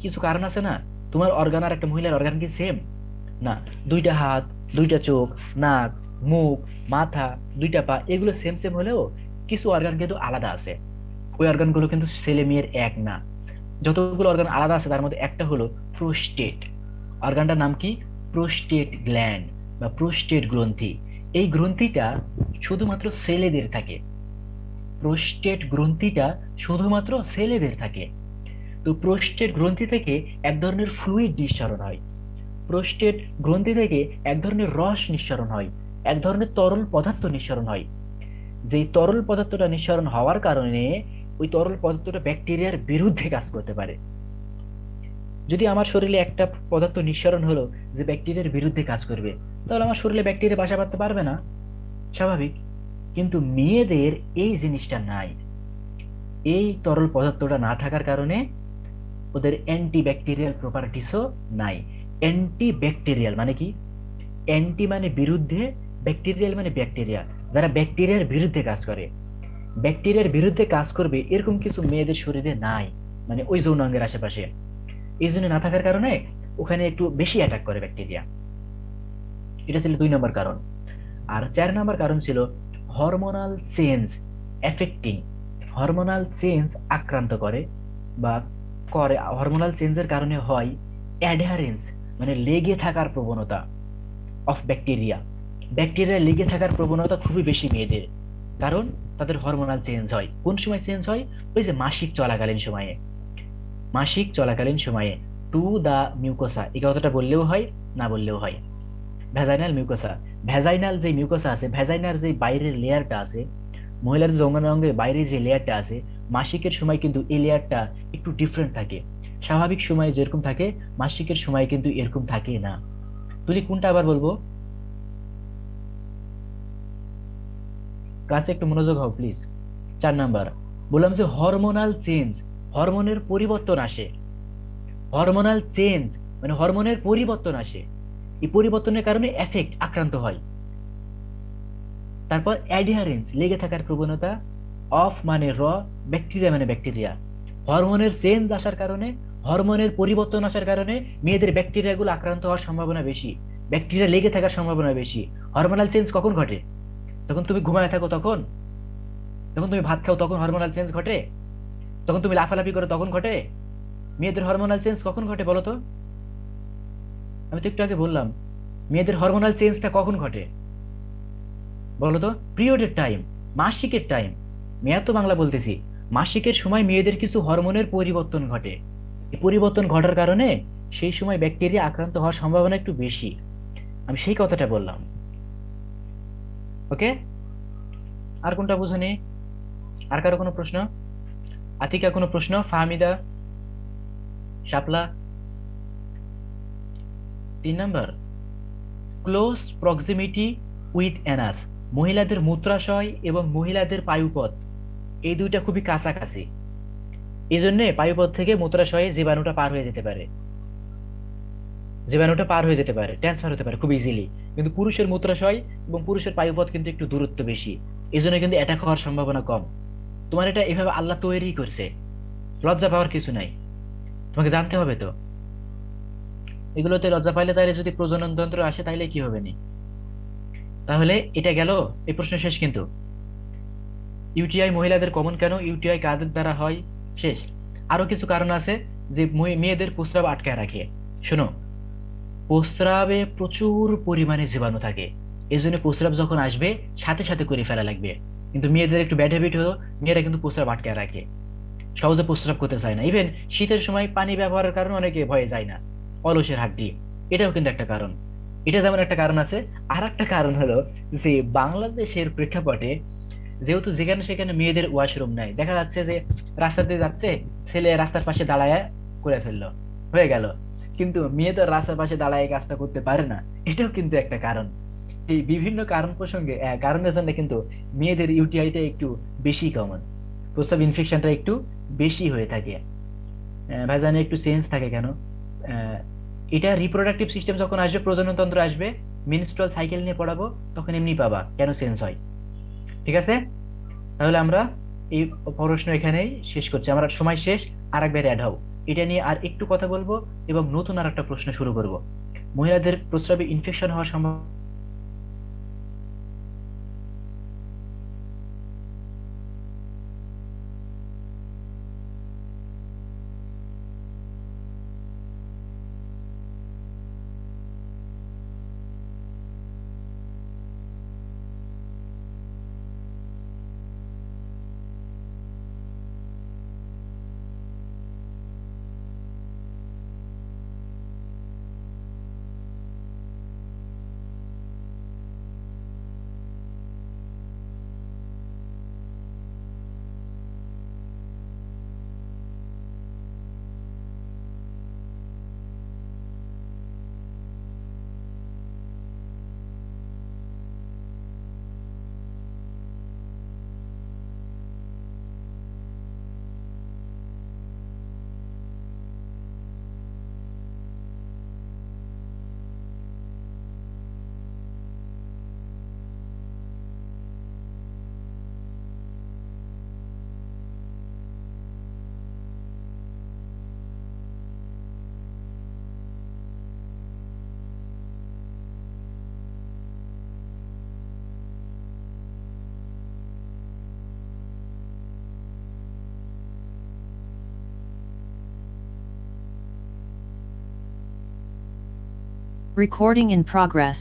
কিছু কারণ আছে না, তোমার অর্গান আর একটা মহিলার অর্গান কি সেম? না, দুইটা হাত, দুইটা চোখ, নাক, মুখ, মাথা, দুইটা পা, এগুলো সেম সেম হলেও কিছু অর্গান কিন্তু আলাদা আছে। ওই অর্গানগুলো কিন্তু ছেলে মেয়ের এক না। যতগুলো অর্গান আলাদা আছে তার মধ্যে একটা হলো প্রোস্টেট। অর্গানটার নাম কি? প্রোস্টেট গ্ল্যান্ড বা প্রোস্টেট গ্রন্থি। এই গ্রন্থিটা শুধুমাত্র ছেলেদের থাকে। প্রোস্টেট গ্রন্থিটা শুধুমাত্র ছেলেদের থাকে। তো প্রোস্টেট গ্রন্থি থেকে এক ধরনের ফ্লুইড নিঃসরণ হয়। প্রোস্টেট গ্রন্থি থেকে এক ধরনের রস নিঃসরণ হয়, এক ধরনের তরল পদার্থ নিঃসরণ হয়। যেই তরল পদার্থটা নিঃসরণ হওয়ার কারণে ওই তরল পদার্থটা ব্যাকটেরিয়ার বিরুদ্ধে কাজ করতে পারে। যদি আমার শরীরে একটা পদার্থ নিঃসরণ হলো যে ব্যাকটেরিয়ার বিরুদ্ধে কাজ করবে, তাহলে আমার শরীরে ব্যাকটেরিয়া বাসা বাঁধতে পারবে না, স্বাভাবিক। কিন্তু মেয়েদের এই জিনিসটা নাই। এই তরল পদার্থটা না থাকার কারণে ওদের অ্যান্টি ব্যাকটেরিয়াল প্রপার্টিসও নাই। অ্যান্টি ব্যাকটেরিয়াল মানে কি? অ্যান্টি মানে বিরুদ্ধে, ব্যাকটেরিয়াল মানে ব্যাকটেরিয়া, যারা ব্যাকটেরিয়ার বিরুদ্ধে কাজ করে। ব্যাকটেরিয়ার বিরুদ্ধে কাজ করবে এরকম কিছু মেয়েদের শরীরে নাই, মানে ওই যৌনাঙ্গের আশেপাশে। এই জন্য না থাকার কারণে ওখানে একটু বেশি অ্যাটাক করে ব্যাকটেরিয়া। এটা ছিল 2 নম্বর কারণ। আর 4 নম্বর কারণ ছিল hormonal change affecting. Hormonal change আক্রান্ত করে বা করে, হরমোনাল চেঞ্জের কারণে হয় অ্যাডহারেন্স মানে লেগে থাকার প্রবণতা অফ ব্যাকটেরিয়া। ব্যাকটেরিয়া লেগে থাকার প্রবণতা খুবই বেশি মেয়েদের, কারণ তাদের হরমোনাল চেঞ্জ হয়। কোন সময় চেঞ্জ হয়? ওই যে মাসিক চলাকালীন সময়ে। মাসিক চলাকালীন সময়ে টু দা মিউকোসা, এই কথাটা বললেও হয়, না বললেও হয়। ভ্যাজাইনাল মিউকোসা, ভ্যাজাইনাল যে মিউকোসা আছে, ভ্যাজাইনার যে বাইরের লেয়ারটা আছে, মহিলার যৌনাঙ্গের বাইরে যে লেয়ারটা আছে, মাসিকের সময় কিন্তু এই লেয়ারটা একটু ডিফারেন্ট থাকে। স্বাভাবিক সময়ে যেরকম থাকে মাসিকের সময় কিন্তু এরকম থাকে না। তুই কোনটা আবার বলবো? ক্লাসে একটু মনোযোগ হও প্লিজ। 4 নাম্বার বললাম যে হরমোনাল চেঞ্জ, হরমোনের পরিবর্তন আসে। হরমোনাল চেঞ্জ মানে হরমোনের পরিবর্তন আসে, এই পরিবর্তনের কারণে এফেক্ট আক্রান্ত হয়। তারপর অ্যাডিহারেন্স লেগে থাকার প্রবণতা, অফ মানে র, ব্যাকটেরিয়া মানে ব্যাকটেরিয়া। হরমোনের চেঞ্জ আসার কারণে, হরমোনের পরিবর্তন আসার কারণে মেয়েদের ব্যাকটেরিয়াগুলো আক্রান্ত হওয়ার সম্ভাবনা বেশি, ব্যাকটেরিয়া লেগে থাকার সম্ভাবনা বেশি। হরমোনাল চেঞ্জ কখন ঘটে? তখন তুমি ঘুমায় থাকো তখন, যখন তুমি ভাত খাও তখন হরমোনাল চেঞ্জ ঘটে, তখন তুমি লাফালাফি করো তখন ঘটে। মেয়েদের হরমোনাল চেঞ্জ কখন ঘটে বলো তো? আমি তো একটু আগে বললাম মেয়েদের হরমোনাল চেঞ্জটা কখন ঘটে বলো তো? পিরিয়ডের টাইম, মাসিকের টাইম। মেয়ে তো বাংলা বলতেছি। মাসিকের সময় মেয়েদের কিছু হরমোনের পরিবর্তন ঘটে। এই পরিবর্তন ঘটার কারণে সেই সময় ব্যাকটেরিয়া আক্রান্ত হওয়ার সম্ভাবনা একটু বেশি। আমি সেই কথাটা বললাম। ওকে, আর কোনটা বুঝনি? আর কারো কোনো প্রশ্ন? আতিকা কোনো প্রশ্ন? ফাহমিদা, শাপলা? 3 number close proximity with Anas, মহিলাদের মূত্রাশয় এবং মহিলাদের পায়ুপথ এই দুইটা খুবই কাছাকাছি। এই জন্য পায়ুপথ থেকে মূত্রাশয়ে জীবাণুটা পার হয়ে যেতে পারে, জীবাণুটা পার হয়ে যেতে পারে, ট্রান্সফার হতে পারে খুব ইজিলি। কিন্তু পুরুষের মূত্রাশয় এবং পুরুষের পায়ুপথ কিন্তু একটু দূরত্ব বেশি, এই জন্য কিন্তু অ্যাটাক হওয়ার সম্ভাবনা কম। তোমার এটা এভাবে আল্লাহ তৈরি করছে, লজ্জা পাওয়ার কিছু নাই। তোমাকে জানতে হবে তো, এগুলোতে লজ্জা পাইলে তাহলে যদি প্রজনন তন্ত্র আসে তাহলে কি হবে নি? তাহলে এটা গেল, এই প্রশ্ন শেষ কিন্তু। ইউটিআই মহিলাদের কমন কেন? ইউটিআই কাদের দ্বারা হয়? শেষ। আরো কিছু কারণ আছে যে মেয়েদের প্রস্রাব আটকায় রাখে। শোনো, প্রস্রাবে প্রচুর পরিমাণে জীবাণু থাকে, এই জন্য প্রস্রাব যখন আসবে সাথে সাথে করে ফেলা লাগবে। কিন্তু মেয়েদের একটু ব্যাড হ্যাবিট হলো, মেয়েরা কিন্তু প্রস্রাব আটকায় রাখে, সহজে প্রস্রাব করতে চায় না। ইভেন শীতের সময় পানি ব্যবহারের কারণে অনেকে ভয়ে যায় না, অলসের হাড্ডি, এটাও কিন্তু একটা কারণ। এটা যেমন একটা কারণ আছে। আর একটা কারণ হলো যে বাংলাদেশের প্রেক্ষাপটে যেহেতু যেখানে সেখানে মেয়েদের ওয়াশরুম নাই, দেখা যাচ্ছে যে রাস্তা দিয়ে যাচ্ছে, ছেলে রাস্তার পাশে দাঁড়ায় করে ফেললো, হয়ে গেল। কিন্তু মেয়ে তো রাস্তার পাশে দাঁড়ায় এই কাজটা করতে পারে না, এটাও কিন্তু একটা কারণ। এই বিভিন্ন কারণ প্রসঙ্গে কারণের জন্য কিন্তু মেয়েদের ইউটিআইটা একটু বেশি কমন, প্রস্রাব ইনফেকশনটা একটু বেশি হয়ে থাকে। ভাইজান একটু চেঞ্জ থাকে কেন? আহ, এটা রিপ্রোডাক্টিভ সিস্টেম যখন আসবে, প্রজনন তন্ত্র আসবে, মেনস্ট্রুয়াল সাইকেল নিয়ে পড়াবো, তখন এমনি পাবা কেন চেঞ্জ হয়। ঠিক আছে, তাহলে আমরা এই প্রশ্ন এখানেই শেষ করছি, আমার সময় শেষ। আর একবার অ্যাড হও, এটা নিয়ে আর একটু কথা বলবো এবং নতুন আর একটা প্রশ্ন শুরু করব। মহিলাদের প্রস্রাবে ইনফেকশন হওয়ার সম্ভাবনা। Recording in progress.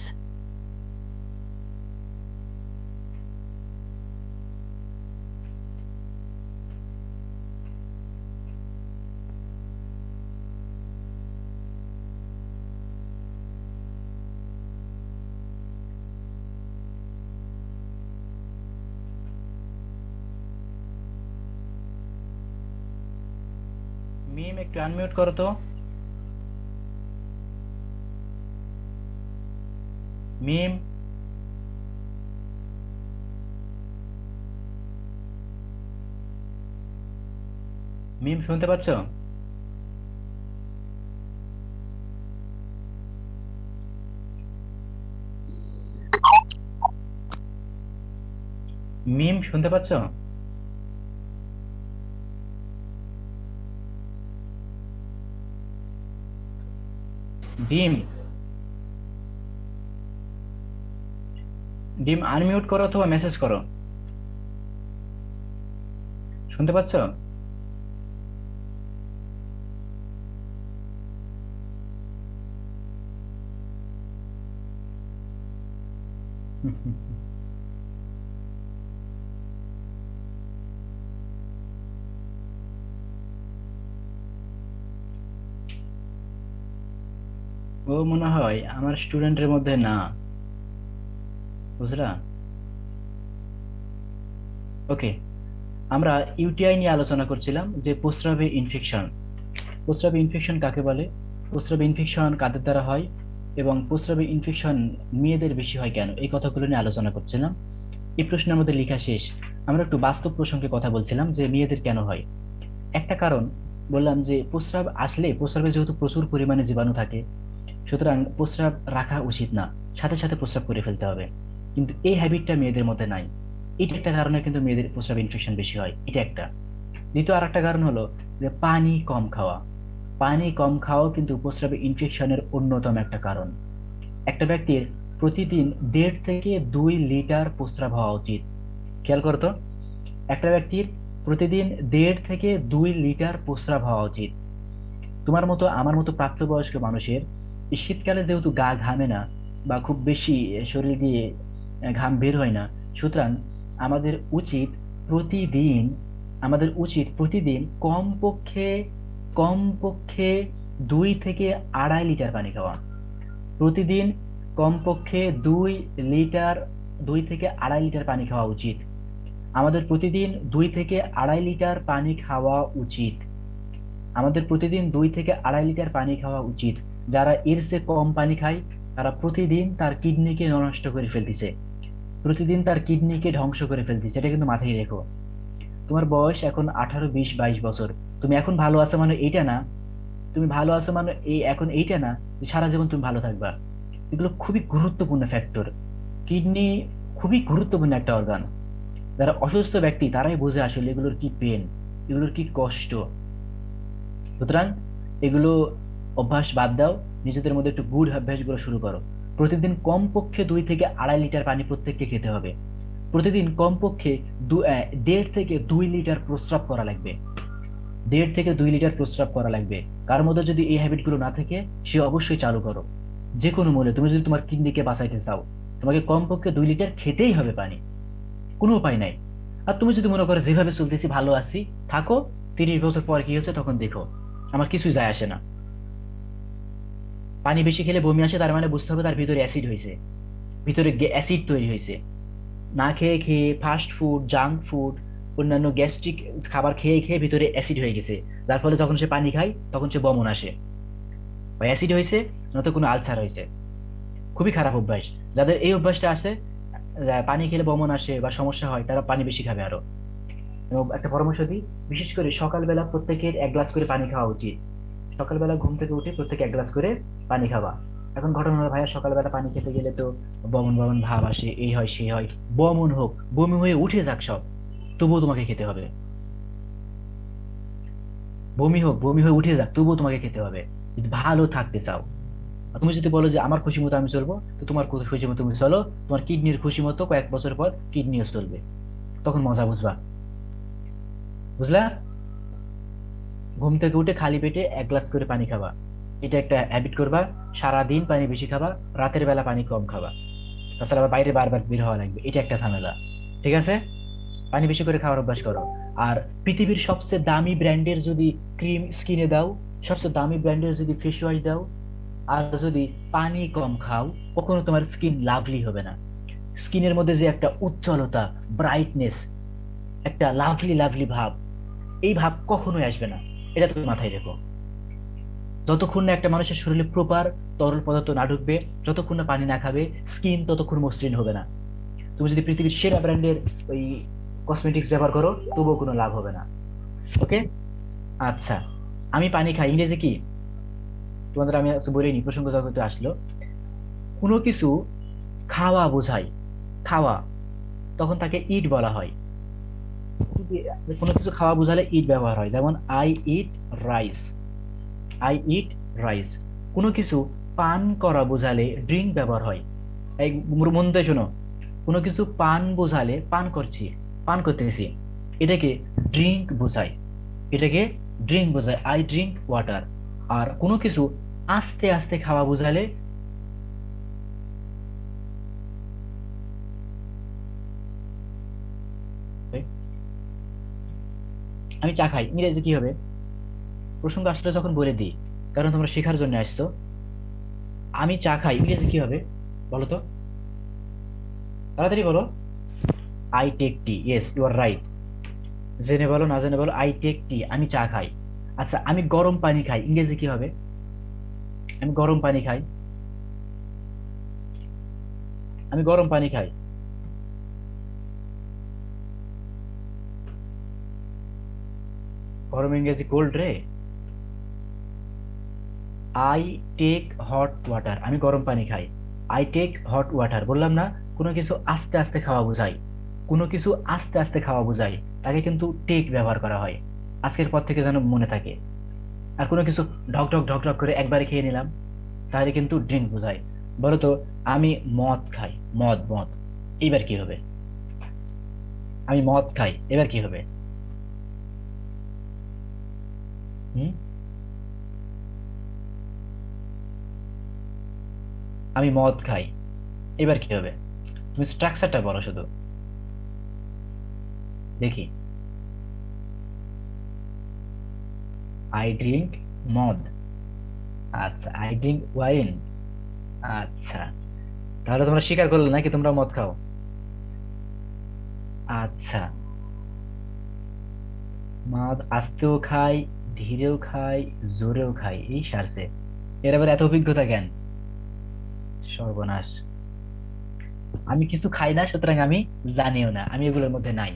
মিম একটু আনমিউট করো তো। মিম, মিম শুনতে পাচ্ছ? মিম শুনতে পাচ্ছ? ডিম, ডিম আনমিউট করো অথবা মেসেজ করো। শুনতে পাচ্ছ? ও মনে হয় আমার স্টুডেন্টের মধ্যে না, বুঝলা? ওকে, আমরা ইউটিআই নিয়ে আলোচনা করছিলাম, যে প্রস্রাবে ইনফেকশন। প্রস্রাবে ইনফেকশন কাকে বলে, প্রস্রাবে ইনফেকশন কাদের দ্বারা হয়, এবং প্রস্রাবে ইনফেকশন মেয়েদের বেশি হয় কেন, এই কথাগুলো নিয়ে আলোচনা করছিলাম। এই প্রশ্ন আমাদের লেখা শেষ। আমরা একটু বাস্তব প্রসঙ্গে কথা বলছিলাম যে মেয়েদের কেন হয়। একটা কারণ বললাম, যে প্রস্রাব আসলে, প্রস্রাবে যেহেতু প্রচুর পরিমাণে জীবাণু থাকে, সুতরাং প্রস্রাব রাখা উচিত না, সাথে সাথে প্রস্রাব করে ফেলতে হবে। কিন্তু এই হ্যাবিটটা মেয়েদের মধ্যে নাই। এটা একটা কারণে কিন্তু মেয়েদের প্রস্রাব ইনফেকশন বেশি হয়, এটা একটা। দ্বিতীয় আর একটা কারণ হলো যে পানি কম খাওয়া। পানি কম খাওয়াও কিন্তু প্রস্রাবে ইনফেকশনের অন্যতম একটা কারণ। একটা ব্যক্তির প্রতিদিন 1.5 থেকে 2 লিটার প্রস্রাব হওয়া উচিত। খেয়াল করো তো, একটা ব্যক্তির প্রতিদিন 1.5 থেকে 2 লিটার প্রস্রাব হওয়া উচিত। তোমার মতো আমার মতো প্রাপ্তবয়স্ক মানুষের এই শীতকালে যেহেতু গা ঘামে না, বা খুব বেশি শরীর দিয়ে ঘাম বের হয় না, সুতরাং আমাদের উচিত প্রতিদিন, আমাদের উচিত কমপক্ষে কমপক্ষে 2 থেকে 2.5 লিটার পানি খাওয়া। প্রতিদিন কমপক্ষে 2 লিটার, 2 থেকে 2.5 লিটার পানি খাওয়া উচিত। আমাদের প্রতিদিন 2 থেকে 2.5 লিটার পানি খাওয়া উচিত। আমাদের প্রতিদিন 2 থেকে 2.5 লিটার পানি খাওয়া উচিত। যারা এর চেয়ে কম পানি খায়, তারা প্রতিদিন তার কিডনিকে নষ্ট করে ফেলতেছে, প্রতিদিন তার কিডনিকে ধ্বংস করে ফেলতেছে, এটা কিন্তু মাথায় রেখো। তোমার বয়স এখন 18, 20, 22 বছর। তুমি এখন ভালো আছো মানে এইটা না, তুমি ভালো আছো মানে এই এখন এইটা না যে সারা জীবন তুমি ভালো থাকবা। এগুলো খুবই গুরুত্বপূর্ণ ফ্যাক্টর। কিডনি খুবই গুরুত্বপূর্ণ একটা অর্গান। যারা অসুস্থ ব্যক্তি তারাই বোঝে আসলে এগুলোর কি পেন, এগুলোর কি কষ্ট। সুতরাং এগুলো অভ্যাস বাদ দাও, নিজেদের মধ্যে একটু গুড অভ্যাসগুলো শুরু করো। প্রতিদিন কমপক্ষে 2 থেকে 2.5 লিটার পানি প্রত্যেককে খেতে হবে। প্রতিদিন কমপক্ষে 1.5 থেকে 2 লিটার প্রস্রাব করা লাগবে। 1.5 থেকে 2 লিটার প্রস্রাব করা লাগবে। কার মধ্যে যদি এই হ্যাবিট গুলো না থাকে, সে অবশ্যই চালু করো। যে কোনো মূল্যে তুমি যদি তোমার কিডনিকে বাঁচাইতে চাও, তোমাকে কমপক্ষে 2 লিটার খেতেই হবে পানি, কোনো উপায় নাই। আর তুমি যদি মনে করো যেভাবে চলতেছি ভালো আছি, থাকো, 30 বছর পর কি হচ্ছে তখন দেখো, আমার কিছুই যায় আসে না। পানি বেশি খেলে বমি আসে, তার মানে বুঝতে হবে তার ভিতরে অ্যাসিড হয়েছে, ভিতরে অ্যাসিড তৈরি হয়েছে। না খেয়ে খেয়ে ফাস্ট ফুড, জাঙ্ক ফুড, অন্যান্য গ্যাস্ট্রিক খাবার খেয়ে খেয়ে ভিতরে অ্যাসিড হয়ে গেছে, যার ফলে যখন সে পানি খায় তখন সে বমন আসে। বা অ্যাসিড হয়েছে, নয়তো কোনো আলসার হয়েছে। খুবই খারাপ অভ্যাস। যাদের এই অভ্যাসটা আছে, পানি খেলে বমন আসে বা সমস্যা হয়, তারা পানি বেশি খাবে আরো। এবং একটা পরামর্শ দিই, বিশেষ করে সকালবেলা প্রত্যেকের 1 গ্লাস করে পানি খাওয়া উচিত। সকালবেলা ঘুম থেকে উঠে প্রত্যেকে 1 গ্লাস করে পানি খাওয়া। এখন ঘটনা হলো ভাইয়া, সকালবেলা পানি খেতে গেলে তো বমন বমন ভাব আসে, এই হয় সেই হয়। বমন হোক, বমি হয়ে উঠে যাক সব, তবুও তোমাকে খেতে হবে। বমি হোক, বমি হয়ে উঠে যাক, তবুও তোমাকে খেতে হবে যদি ভালো থাকতে চাও। আর তুমি যদি বলো যে আমার খুশি মতো আমি চলবো, তো তোমার খুশি মতো তুমি চলো। তোমার কিডনির খুশি মতো কয়েক বছর পর কিডনিও চলবে, তখন মজা বুঝবা। বুঝলা? ঘুম থেকে উঠে খালি পেটে 1 গ্লাস করে পানি খাবা, এটা একটা হ্যাবিট করবা। সারা দিন পানি বেশি খাবা, রাতের বেলা পানি কম খাবা। তাছাড়া আবার বাইরে বারবার বের হওয়া লাগবে, এটা একটা ঝামেলা। ঠিক আছে? পানি বেশি করে খাওয়ার অভ্যাস করো। আর পৃথিবীর সবচেয়ে দামি ব্র্যান্ডের যদি ক্রিম স্কিনে দাও, সবচেয়ে দামি ব্র্যান্ডের যদি ফেস ওয়াশ দাও, আর যদি পানি কম খাও, কখনো তোমার স্কিন লাভলি হবে না। স্কিনের মধ্যে যে একটা উজ্জ্বলতা, ব্রাইটনেস, একটা লাভলি লাভলি ভাব, এই ভাব কখনোই আসবে না। এটা তুমি মাথায় রেখো। যতক্ষণ না একটা মানুষের শরীরে প্রপার তরল পদার্থ না ঢুকবে, যতক্ষণ না পানি না খাবে, স্কিন ততক্ষণ মসৃণ হবে না। তুমি যদি পৃথিবীর সেরা ব্র্যান্ডের ওই কসমেটিক্স ব্যবহার করো, তবুও কোনো লাভ হবে না। ওকে? আচ্ছা, আমি পানি খাই ইংরেজি কি? তোমাদের আমি বলিনি, প্রসঙ্গ জগতে আসলো। কোনো কিছু খাওয়া বোঝায়, খাওয়া, তখন তাকে ইট বলা হয়। কোনো কিছু খাওয়া বোঝালে ইট ব্যবহার হয়, যেমন I eat rice. I eat rice. কোনো কিছু পান করা বোঝালে ড্রিঙ্ক ব্যবহার হয়। এই মন দিয়ে শোনো, কোনো কিছু পান বোঝালে পান করছি, পান করতেছি, এটাকে ড্রিঙ্ক বোঝায়। এটাকে ড্রিঙ্ক বোঝায়, আই ড্রিঙ্ক ওয়াটার। আর কোনো কিছু আস্তে আস্তে খাওয়া বোঝালে, আমি চা খাই ইংরেজি কি হবে? প্রসঙ্গ আসলে যখন বলে দিই, কারণ তোমরা শেখার জন্য আসছো। আমি চা খাই ইংরেজি কি হবে বলো তো, তাড়াতাড়ি বলো। I take tea, yes you are right. জেনে বলো না জেনে বলো, আই টেক টি, আমি চা খাই। আচ্ছা, আমি গরম পানি খাই ইংরেজি কি হবে? আমি গরম পানি খাই, আমি গরম পানি খাই। গরম ইংরেজি কোল্ড রে। আই টেক হট ওয়াটার, আমি গরম পানি খাই। আই টেক হট ওয়াটার, বললাম না? কোনো কিছু আস্তে আস্তে খাওয়া বোঝায়, কোনো কিছু আস্তে আস্তে খাওয়া বোঝায়, তাকে কিন্তু টেক ব্যবহার করা হয়। আজকের পর থেকে যেন মনে থাকে। আর কোনো কিছু ঢক ঢক ঢক ঢক করে একবারে খেয়ে নিলাম, তাহলে কিন্তু ড্রিঙ্ক বোঝায়। বলো তো, আমি মদ খাই, মদ মদ, এইবার কি হবে? আমি মদ খাই, এবার কি হবে? হুম? আমি মদ খাই, এবার কি হবে? তুমি স্ট্রাকচারটা বলো শুধু, দেখি। আই ড্রিঙ্ক মদ। আচ্ছা, আই ড্রিঙ্ক ওয়াইন। আচ্ছা, তাহলে তোমরা স্বীকার করলে নাকি তোমরা মদ খাও? আচ্ছা, মদ আস্তেও খাই, ধীরেও খাই, জোরেও খাই, এই সারছে। এর আবার এত অভিজ্ঞতা কেন? সর্বনাশ। আমি কিছু খাই না, সুতরাং আমি জানিও না, আমি এগুলোর মধ্যে নাই।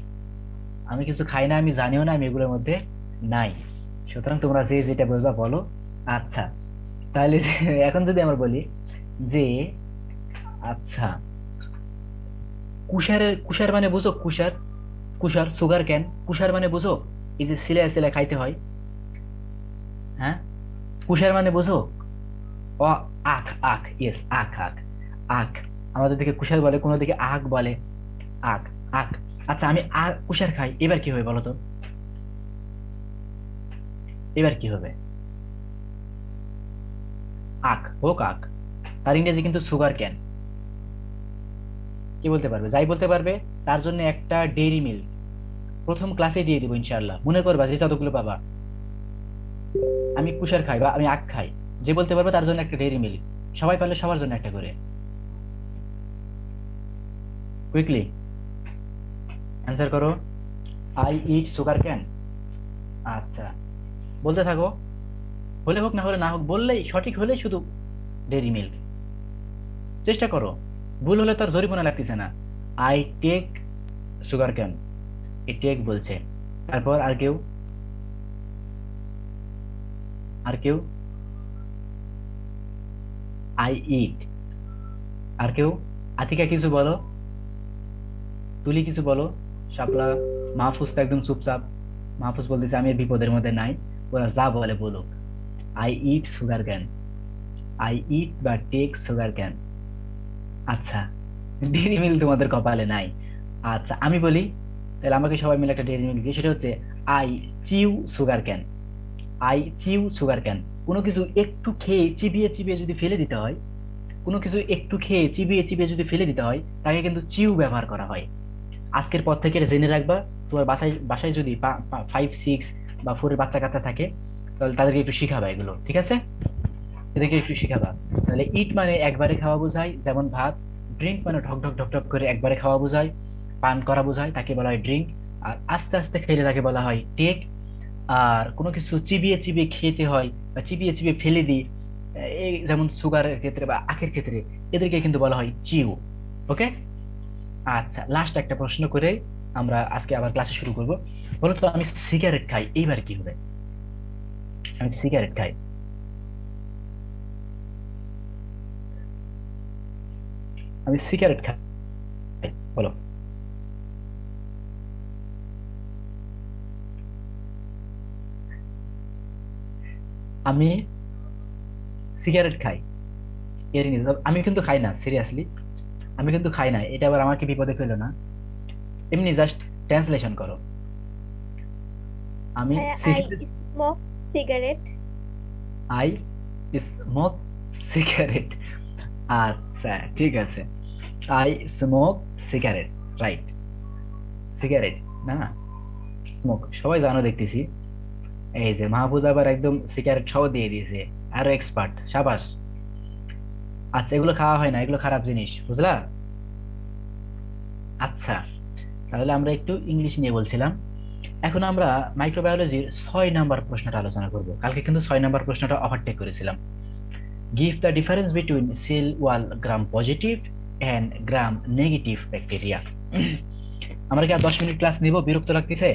আমি কিছু খাই না, আমি জানিও না, আমি এগুলোর মধ্যে নাই। সুতরাং তোমরা যে যেটা বলবা বলো। আচ্ছা, তাহলে এখন যদি আমরা বলি যে আচ্ছা, কুশার মানে বুঝো? কুশার, কুশার সুগার কেন, কুশার মানে বুঝো? এই যে সিলাই সিলাই খাইতে হয়। হ্যাঁ, কুশার মানে বুঝো? ও, আখ, আখ, ইয়েস, আখ, আখ, আখ। আমাদের দিকে কুশার বলে, কোনো দিকে আখ বলে। আখ, আখ। আচ্ছা, আমি কুশার খাই, এবার কি হবে বলো তো? এবার কি হবে? আখ হোক আখ, তার ইংরেজি কিন্তু সুগার ক্যান। কি বলতে পারবে? যাই বলতে পারবে তার জন্য একটা ডেইরি মিল্ক প্রথম ক্লাসে দিয়ে দিব ইনশাআল্লাহ, মনে করবা যে যতগুলো পাবা। আমি কুশার খাই বা আমি আখ খাই, যে বলতে পারবে তার জন্য একটা ডেইরি মিল্ক। সবাই পারলে সবার জন্য একটা করে। কুইকলি অ্যান্সার করো। I eat sugar cane. আচ্ছা, বলতে থাকো, হলে হোক না হলে না হোক, বললেই সঠিক হলে শুধু ডেইরি মিল্ক। চেষ্টা করো, ভুল হলে তার জরিমানা লাগতেছে না। আই টেক সুগার ক্যান, এ টেক বলছে। তারপর আর কেউ? আর কেউ? I eat. আর কেউ? আতিকা কিছু বলো, তুলি কিছু বলো, শাপলা, মাহফুজ তো একদম চুপচাপ। মাহফুজ বলতেছে আমি এর বিপদের মধ্যে নাই, ওরা যা বলে বলুক। I eat sugar cane, I eat বা টেক সুগার ক্যান। আচ্ছা, ডেইরি মিল্ক তোমাদের কপালে নাই। আচ্ছা, আমি বলি, তাহলে আমাকে সবাই মিলে একটা ডেইরি মিল্ক দিয়ে, সেটা হচ্ছে I chew sugar cane. I chew sugar cane. কোনো কিছু একটু খেয়ে চিবিয়ে চিবিয়ে যদি ফেলে দিতে হয়, কোনো কিছু একটু খেয়ে চিবিয়ে চিবিয়ে যদি ফেলে দিতে হয়, তাকে কিন্তু চিউ ব্যবহার করা হয়। আজকের পর থেকে এটা জেনে রাখবা। তোমার বাসায় বাসায় যদি 5, 6 বা 4 এর বাচ্চা কাচ্চা থাকে, তাহলে তাদেরকে একটু শিখাবা এগুলো, ঠিক আছে? এদেরকে একটু শিখাবা। তাহলে ইট মানে একবারে খাওয়া বোঝায়, যেমন ভাত। ড্রিঙ্ক মানে ঢক ঢক ঢক ঢক করে একবারে খাওয়া বোঝায়, পান করা বোঝায়, তাকে বলা হয় ড্রিঙ্ক। আর আস্তে আস্তে খেলে তাকে বলা হয় টেক। আর কোনো কিছু চিবিয়ে চিবিয়ে খেতে হয় বা চিবিয়ে চিবিয়ে ফেলে দিই, এই যেমন সুগারের ক্ষেত্রে বা আখের ক্ষেত্রে, এদেরকে কিন্তু বলা হয় চিউ। ওকে। আচ্ছা, লাস্ট একটা প্রশ্ন করে আমরা আজকে আবার ক্লাসে শুরু করব। বলো তো, আমি সিগারেট খাই, এইবার কি হবে? আমি সিগারেট খাই, আমি সিগারেট খাই, বলো। আমি সিগারেট খাই, এর আমি কিন্তু খাই না, সিরিয়াসলি। আমি কিন্তু খাই না, এটা আবার আমাকে বিপদে ফেলো না। এমনি জাস্ট ট্রান্সলেশন করো। আমি ভাইয়া I cigarette, smoke cigarette. I smoke cigarette. আচ্ছা, ঠিক আছে। I smoke cigarette, right. Cigarette না, স্মোক সবাই জানো দেখতেছি। এই যে মাহফুজ আবার একদম সিগারেট সহ দিয়ে দিয়েছে, আরো এক্সপার্ট, সাবাস। আচ্ছা, এগুলো খাওয়া হয় না, এগুলো খারাপ জিনিস, বুঝলা? আচ্ছা, তাহলে আমরা একটু ইংলিশ নিয়ে বলছিলাম। এখন আমরা মাইক্রোবায়োলজির 6 নাম্বার প্রশ্নটা আলোচনা করব। কালকে কিন্তু 6 নাম্বার প্রশ্নটা ওভারটেক করেছিলাম। Give the difference between cell wall gram positive and gram negative bacteria. আমরা কি আর 10 মিনিট ক্লাস নিব? বিরক্ত লাগতেছে?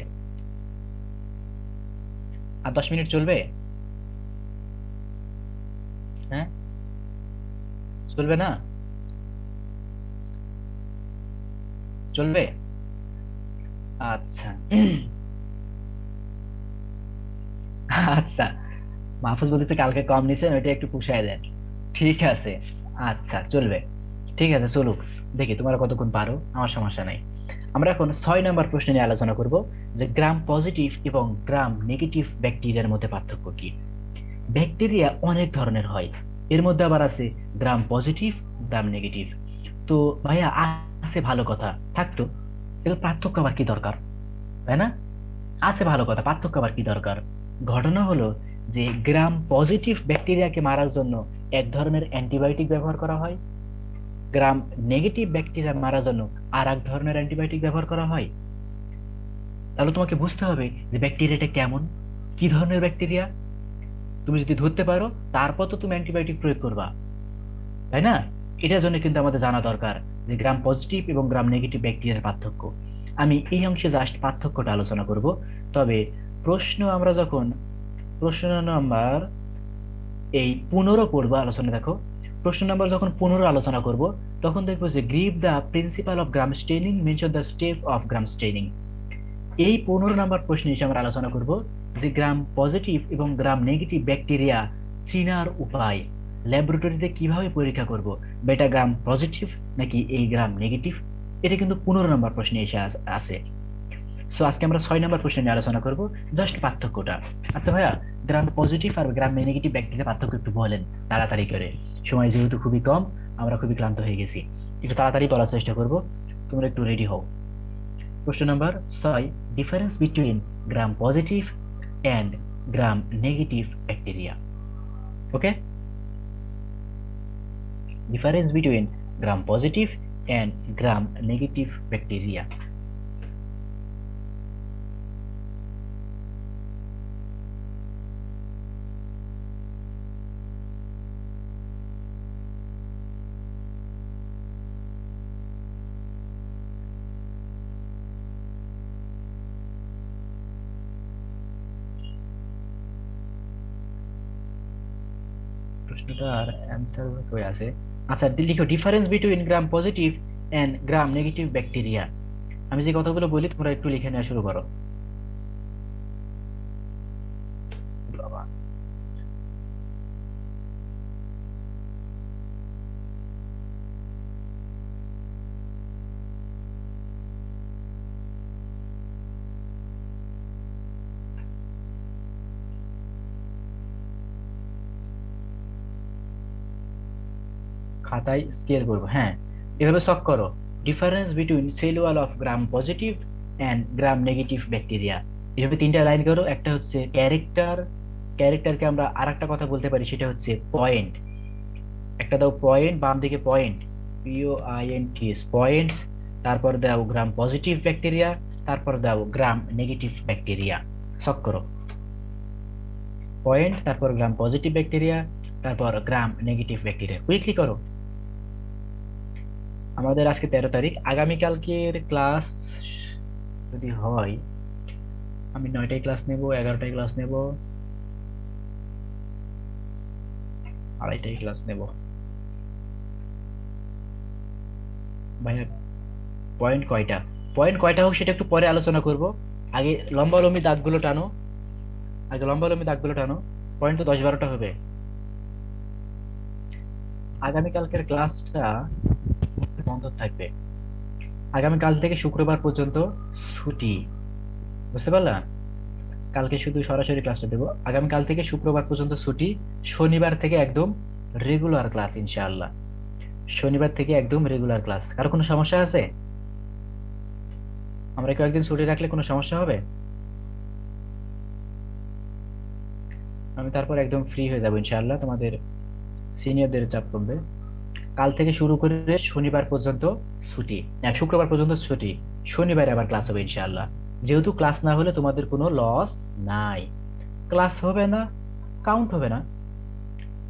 আর 10 মিনিট চলবে? হ্যাঁ, চলবে না? চলবে? আচ্ছা। আচ্ছা, মাহফুজ বলেছে কালকে কম নিছেন, ওইটা একটু পুষায় দেন। ঠিক আছে, আচ্ছা চলবে। ঠিক আছে, চলুক, দেখি তোমরা কতক্ষণ পারো, আমার সমস্যা নাই। আমরা এখন 6 নাম্বার প্রশ্ন নিয়ে আলোচনা করব, যে গ্রাম পজিটিভ এবং গ্রাম নেগেটিভ ব্যাকটেরিয়ার মধ্যে পার্থক্য কি। ব্যাকটেরিয়া অনেক ধরনের হয়, এর মধ্যে আবার আছে গ্রাম পজিটিভ, গ্রাম নেগেটিভ। তো ভাইয়া, আছে ভালো কথা, থাকতো, এগুলো পার্থক্য আবার কি দরকার, তাই না? আছে ভালো কথা, পার্থক্য আবার কি দরকার? ঘটনা হলো যে গ্রাম পজিটিভ ব্যাকটেরিয়াকে মারার জন্য এক ধরনের অ্যান্টিবায়োটিক ব্যবহার করা হয়, গ্রাম নেগেটিভ ব্যাকটেরিয়া মারার জন্য আর এক ধরনের অ্যান্টিবায়োটিক ব্যবহার করা হয়। তাহলে তোমাকে বুঝতে হবে যে ব্যাকটেরিয়াটা কেমন, কি ধরনের ব্যাকটেরিয়া। তুমি যদি ধরতে পারো, তারপর তো তুমি অ্যান্টিবায়োটিক প্রয়োগ করবা, তাই না? এটার জন্য কিন্তু আমাদের জানা দরকার যে গ্রাম পজিটিভ এবং গ্রাম নেগেটিভ ব্যাকটেরিয়ার পার্থক্য। আমি এই অংশে জাস্ট পার্থক্যটা আলোচনা করব। তবে প্রশ্ন নাম্বার এই 15 করবো আলোচনা, দেখো প্রশ্ন নাম্বার যখন 15 আলোচনা করব, তখন দেখবো যে grieve the principal of gram straining, mention the step of gram straining. এই 15 নাম্বার প্রশ্নে এসে আমরা আলোচনা করব যে গ্রাম পজিটিভ এবং গ্রাম নেগেটিভ ব্যাকটেরিয়া চিনার উপায়, ল্যাবরেটরিতে কিভাবে পরীক্ষা করব, বেটা গ্রাম পজিটিভ নাকি এই গ্রাম নেগেটিভ। এটা কিন্তু 15 নাম্বার প্রশ্নে এসে আছে। সো আজকে আমরা 6 নাম্বার প্রশ্ন নিয়ে আলোচনা করব, জাস্ট পার্থক্যটা। আচ্ছা ভাইয়া, গ্রাম পজিটিভ আর গ্রাম নেগেটিভ ব্যাকটেরিয়া পার্থক্য একটু বলেন তাড়াতাড়ি করে, সময় যেহেতু খুবই কম, আমরা খুবই ক্লান্ত হয়ে গেছি, একটু তাড়াতাড়ি বলার চেষ্টা করব, তোমরা একটু রেডি হও। প্রশ্ন number 6, difference between gram positive and gram negative bacteria. Okay, difference between gram positive and gram negative bacteria. প্রশ্নটার অ্যান্সার কই আছে? আচ্ছা লিখো, difference between gram positive and gram negative bacteria. আমি যে কথাগুলো বলি তোমরা একটু লিখে নেওয়া শুরু করো। বাবা, খাতায় স্কেল করবো, হ্যাঁ। এভাবে শক করো, difference between cell wall of gram positive and gram negative bacteria. এভাবে 3টা লাইন করো। একটা হচ্ছে ক্যারেক্টার, ক্যারেক্টারকে আমরা আরেকটা কথা বলতে পারি, সেটা হচ্ছে পয়েন্ট। একটা দাও পয়েন্ট, বাম দিকে পয়েন্ট, POINTS পয়েন্টস। তারপর দাও গ্রাম পজিটিভ ব্যাকটেরিয়া, তারপর দাও গ্রাম নেগেটিভ ব্যাকটেরিয়া। শক করো, পয়েন্ট, তারপর গ্রাম পজিটিভ ব্যাকটেরিয়া, তারপর গ্রাম নেগেটিভ ব্যাকটেরিয়া। কুইকলি করো। আমাদের আজকে 13 তারিখ, আগামীকালকের ক্লাস যদি হয়, আমি 9টায় ক্লাস নেব, 11টায় ক্লাস নেব, 2:30টায় ক্লাস নেব। ভাইয়া পয়েন্ট কয়টা, পয়েন্ট কয়টা হোক সেটা একটু পরে আলোচনা করব। আগে লম্বালম্বি দাগগুলো টানো, আগে লম্বালম্বি দাগগুলো টানো। পয়েন্ট তো 10-12টা হবে। আগামীকালকের ক্লাসটা বন্ধ থাকবে, আগামীকাল থেকে শুক্রবার পর্যন্ত ছুটি, বুঝতে পারলা? কালকে শুধু সরাসরি ক্লাসটা দেবো, আগামীকাল থেকে শুক্রবার পর্যন্ত ছুটি। শনিবার থেকে একদম রেগুলার ক্লাস ইনশাআল্লাহ। শনিবার থেকে একদম রেগুলার ক্লাস। কারো কোনো সমস্যা আছে? আমরা কয়েকদিন ছুটি রাখলে কোনো সমস্যা হবে? আমি তারপর একদম ফ্রি হয়ে যাবো ইনশাআল্লাহ, তোমাদের সিনিয়রদের চাপ কমবে। কাল থেকে শুরু করে শনিবার পর্যন্ত ছুটি, শুক্রবার পর্যন্ত ছুটি, শনিবারে আবার ক্লাস হবে ইনশাআল্লাহ। যেহেতু ক্লাস না হলে তোমাদের কোনো লস নাই, ক্লাস হবে না, কাউন্ট হবে না,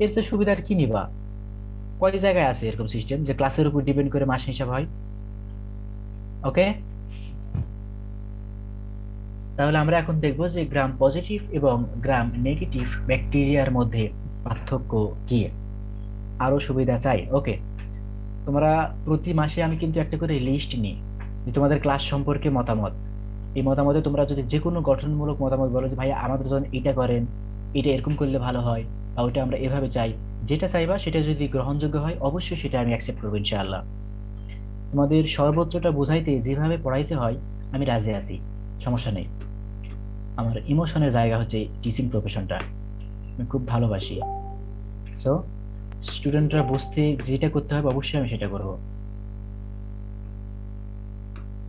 এর চেয়ে সুবিধার কি নিবা? কয় জায়গায় আছে এরকম সিস্টেম যে ক্লাসের উপর ডিপেন্ড করে মাস হিসাব হয়? ওকে, তাহলে আমরা এখন দেখবো যে গ্রাম পজিটিভ এবং গ্রাম নেগেটিভ ব্যাকটেরিয়ার মধ্যে পার্থক্য কি। আরো সুবিধা চাই? ওকে, তোমরা প্রতি মাসে আমি কিন্তু একটা করে লিস্ট নিই যে তোমাদের ক্লাস সম্পর্কে মতামত। এই মতামতে তোমরা যদি যে কোনো গঠনমূলক মতামত বলো যে ভাই আমাদের জন্য এটা করেন, এটা এরকম করলে ভালো হয়, বা ওইটা আমরা এভাবে চাই, যেটা চাইবা সেটা যদি গ্রহণযোগ্য হয় অবশ্যই সেটা আমি অ্যাকসেপ্ট করবো ইনশাআল্লাহ। তোমাদের সর্বোচ্চটা বুঝাইতে যেভাবে পড়াইতে হয় আমি রাজি আছি, সমস্যা নেই। আমার ইমোশনের জায়গা হচ্ছে টিচিং প্রফেশনটা, আমি খুব ভালোবাসি। সো স্টুডেন্টরা বুঝতে যেটা করতে হবে অবশ্যই আমি সেটা করব।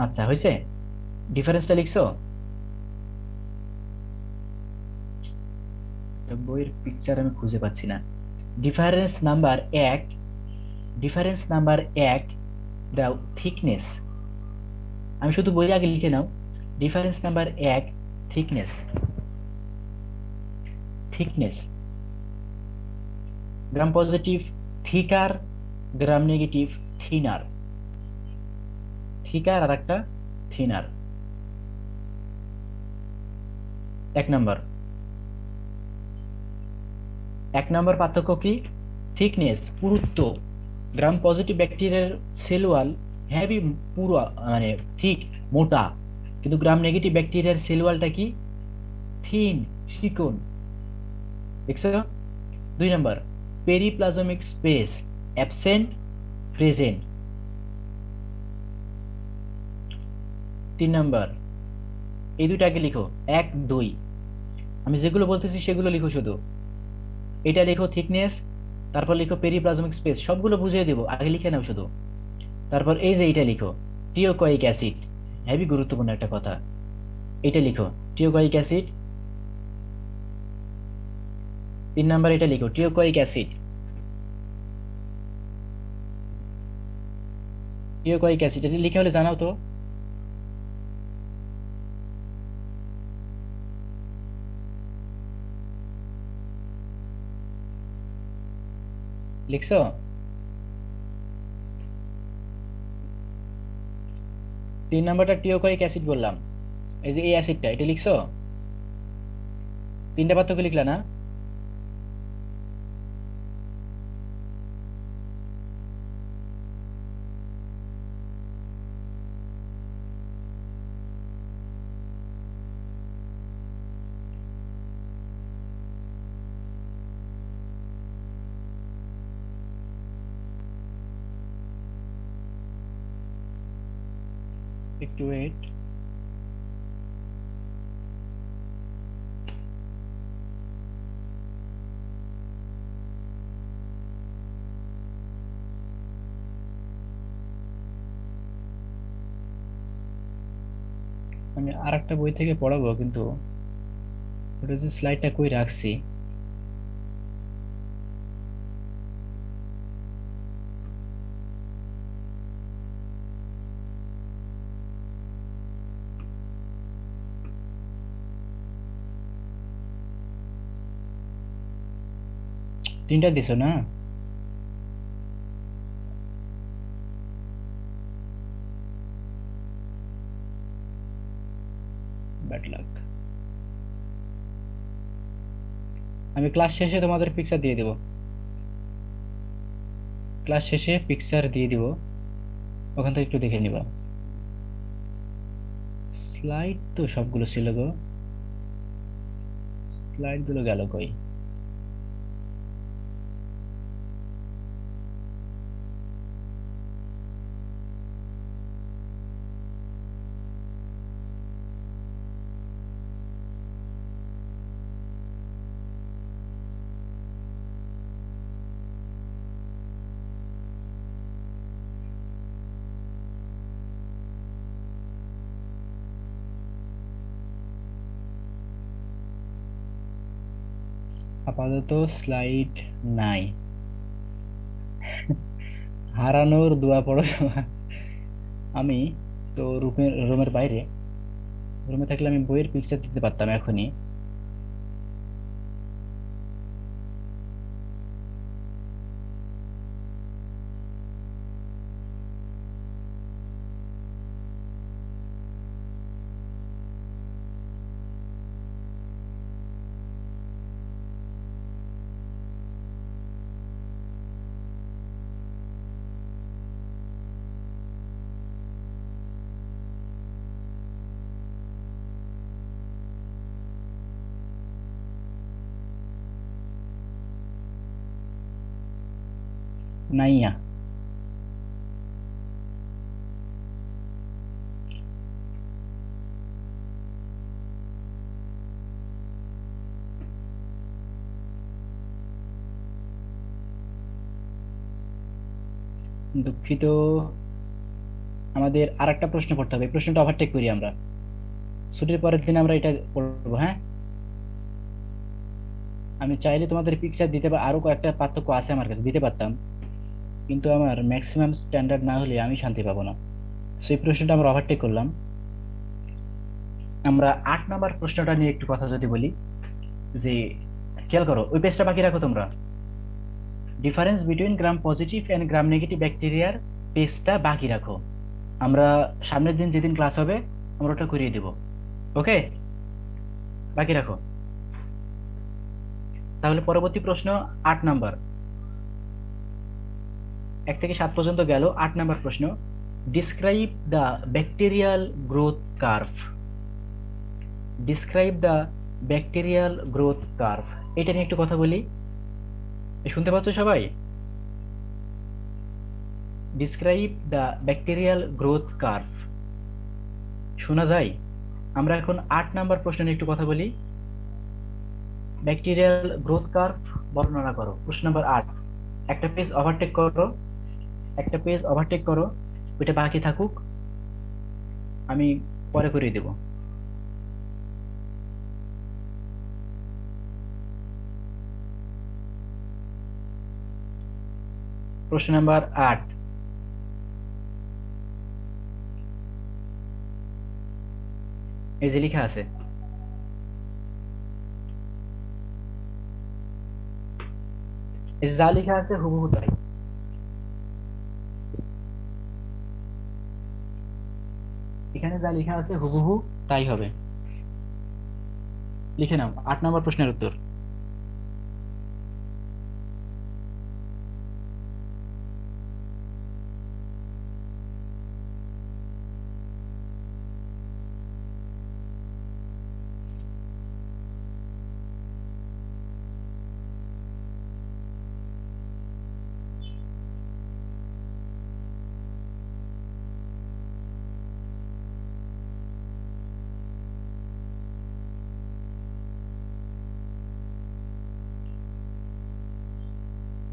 আচ্ছা হয়েছে, ডিফারেন্সটা লিখছো? বইয়ের পিকচার আমি খুঁজে পাচ্ছি না। ডিফারেন্স নাম্বার 1, ডিফারেন্স নাম্বার 1 দাও থিকনেস। আমি শুধু বই আগে লিখে নাও, difference number 1 thickness, thickness. Gram positive thicker, gram negative thinner. Thicker আর একটা থিনার। 1 নম্বর পার্থক্য কি? থিকনেস, পুরুত্ব। গ্রাম পজিটিভ ব্যাকটেরিয়ার সেল ওয়াল হ্যাভি, পুরো মানে থিক, মোটা। কিন্তু গ্রাম নেগেটিভ ব্যাকটেরিয়ার সেল ওয়ালটা কি? থিন, চিকন। দেখছো? 2 নম্বর, পেরিপ্লাজমিক স্পেস অ্যাবসেন্ট, প্রেজেন্ট। 3 নম্বর, এই দুইটাকে লিখো, 1 2। আমি যেগুলো বলতেছি সেগুলো লিখো শুধু। এটা লিখো থিকনেস, তারপর লিখো পেরিপ্লাজমিক স্পেস, সবগুলো বুঝিয়ে দিব, আগে লিখে নাও শুধু। তারপর এই যে এটা লিখো, টিওকোয়িক অ্যাসিড, হেভি গুরুত্বপূর্ণ একটা কথা। এটা লিখো, টিওকোয়িক অ্যাসিড। 3 নম্বর এটা লিখো, টিওকোয়িক অ্যাসিড। টিওকোয়িক অ্যাসিড এটা লিখে হলে জানাও তো। লিখছো? তিন নাম্বারটা টিওকোয়িক অ্যাসিড বললাম, এই যে এই অ্যাসিডটা, এটা লিখছো? 3টা পার্থক্য লিখলা না? একটু ওয়েট। আমি আর একটা বই থেকে পড়াবো, কিন্তু ওটা যে স্লাইডটা কই রাখছি। তিনটা দিছো না? Bad luck. আমি ক্লাস শেষে তোমাদের পিকচার দিয়ে দিব, ক্লাস শেষে পিকচার দিয়ে দিব, ওখান থেকে একটু দেখে নিবা। স্লাইড তো সবগুলো ছিল গো, স্লাইড গুলো গেল কই? আপাতত স্লাইড নাই। হারানোর দোয়া পড়ো সবাই। আমি তো রুমের বাইরে, রুমে থাকলে আমি বইয়ের পিকচার দিতে পারতাম এখনই। নাইয়া। দুঃখিত, আমাদের আর একটা প্রশ্ন পড়তে হবে, এই প্রশ্নটা ওভারটেক করি আমরা, ছুটির পরের দিন আমরা এটা পড়বো, হ্যাঁ? আমি চাইলে তোমাদের পিকচার দিতে আরো কয়েকটা পার্থক্য আছে আমার কাছে, দিতে পারতাম, কিন্তু আমার ম্যাক্সিমাম স্ট্যান্ডার্ড না হলে আমি শান্তি পাবো না। সো এই প্রশ্নটা আমরা ওভারটেক করলাম। আমরা 8 নম্বর প্রশ্নটা নিয়ে একটু কথা যদি বলি, যে খেয়াল করো, ওই পেজটা বাকি রাখো তোমরা, difference between gram positive and gram negative ব্যাকটেরিয়ার পেজটা বাকি রাখো। আমরা সামনের দিন যেদিন ক্লাস হবে আমরা ওটা করিয়ে দেব। ওকে, বাকি রাখো। তাহলে পরবর্তী প্রশ্ন 8 নাম্বার। 1 থেকে 7 পর্যন্ত গেল। 8 নাম্বার প্রশ্ন, describe the bacterial growth curve. Describe the bacterial growth curve, এটা নিয়ে একটু কথা বলি। শুনতে পাচ্ছ সবাই? Describe the bacterial growth curve, শোনা যায়? আমরা এখন 8 নাম্বার প্রশ্ন নিয়ে একটু কথা বলি। ব্যাকটেরিয়াল গ্রোথ কার্ভ বর্ণনা করো। প্রশ্ন নাম্বার 8। একটা পেজ ওভারটেক করো, একটা পেজ ওভারটেক করো, ওইটা বাকি থাকুক, আমি পরে করিয়ে দেব। প্রশ্ন নাম্বার 8, এই যে লেখা আছে, এই যে যা লেখা আছে হুবহু তাই। এখানে যা লেখা আছে হুবহু তাই হবে। লিখে নাও 8 নাম্বার প্রশ্নের উত্তর।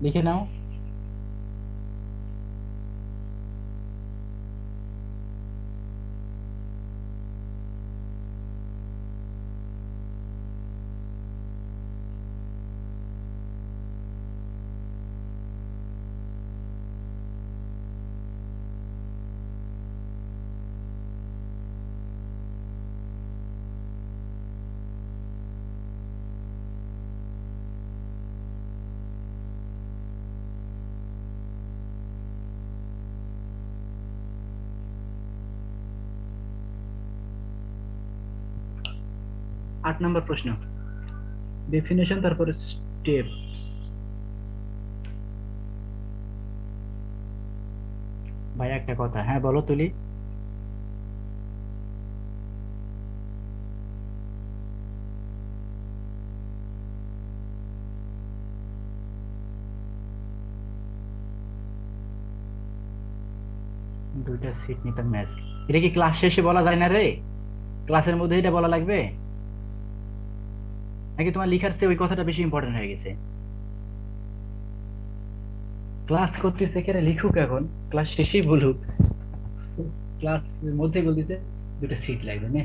লিখে নাও। আট নাম্বার প্রশ্ন, ডেফিনেশন তারপরে স্টেপ। ভাই একটা কথা, হ্যাঁ বলো তুলি। দুইটা সিট নিতাম ম্যাচ, এটা কি ক্লাস শেষে বলা যায় না রে? ক্লাসের মধ্যে এটা বলা লাগবে নাকি তোমার লিখার চেয়ে ওই কথাটা বেশি ইম্পর্টেন্ট হয়ে গেছে? ক্লাস করতেছে কেন, লিখুক এখন, ক্লাস শেষেই বলুক। ক্লাস মধ্যে বলতেছে দুটো সিট লাগবে না।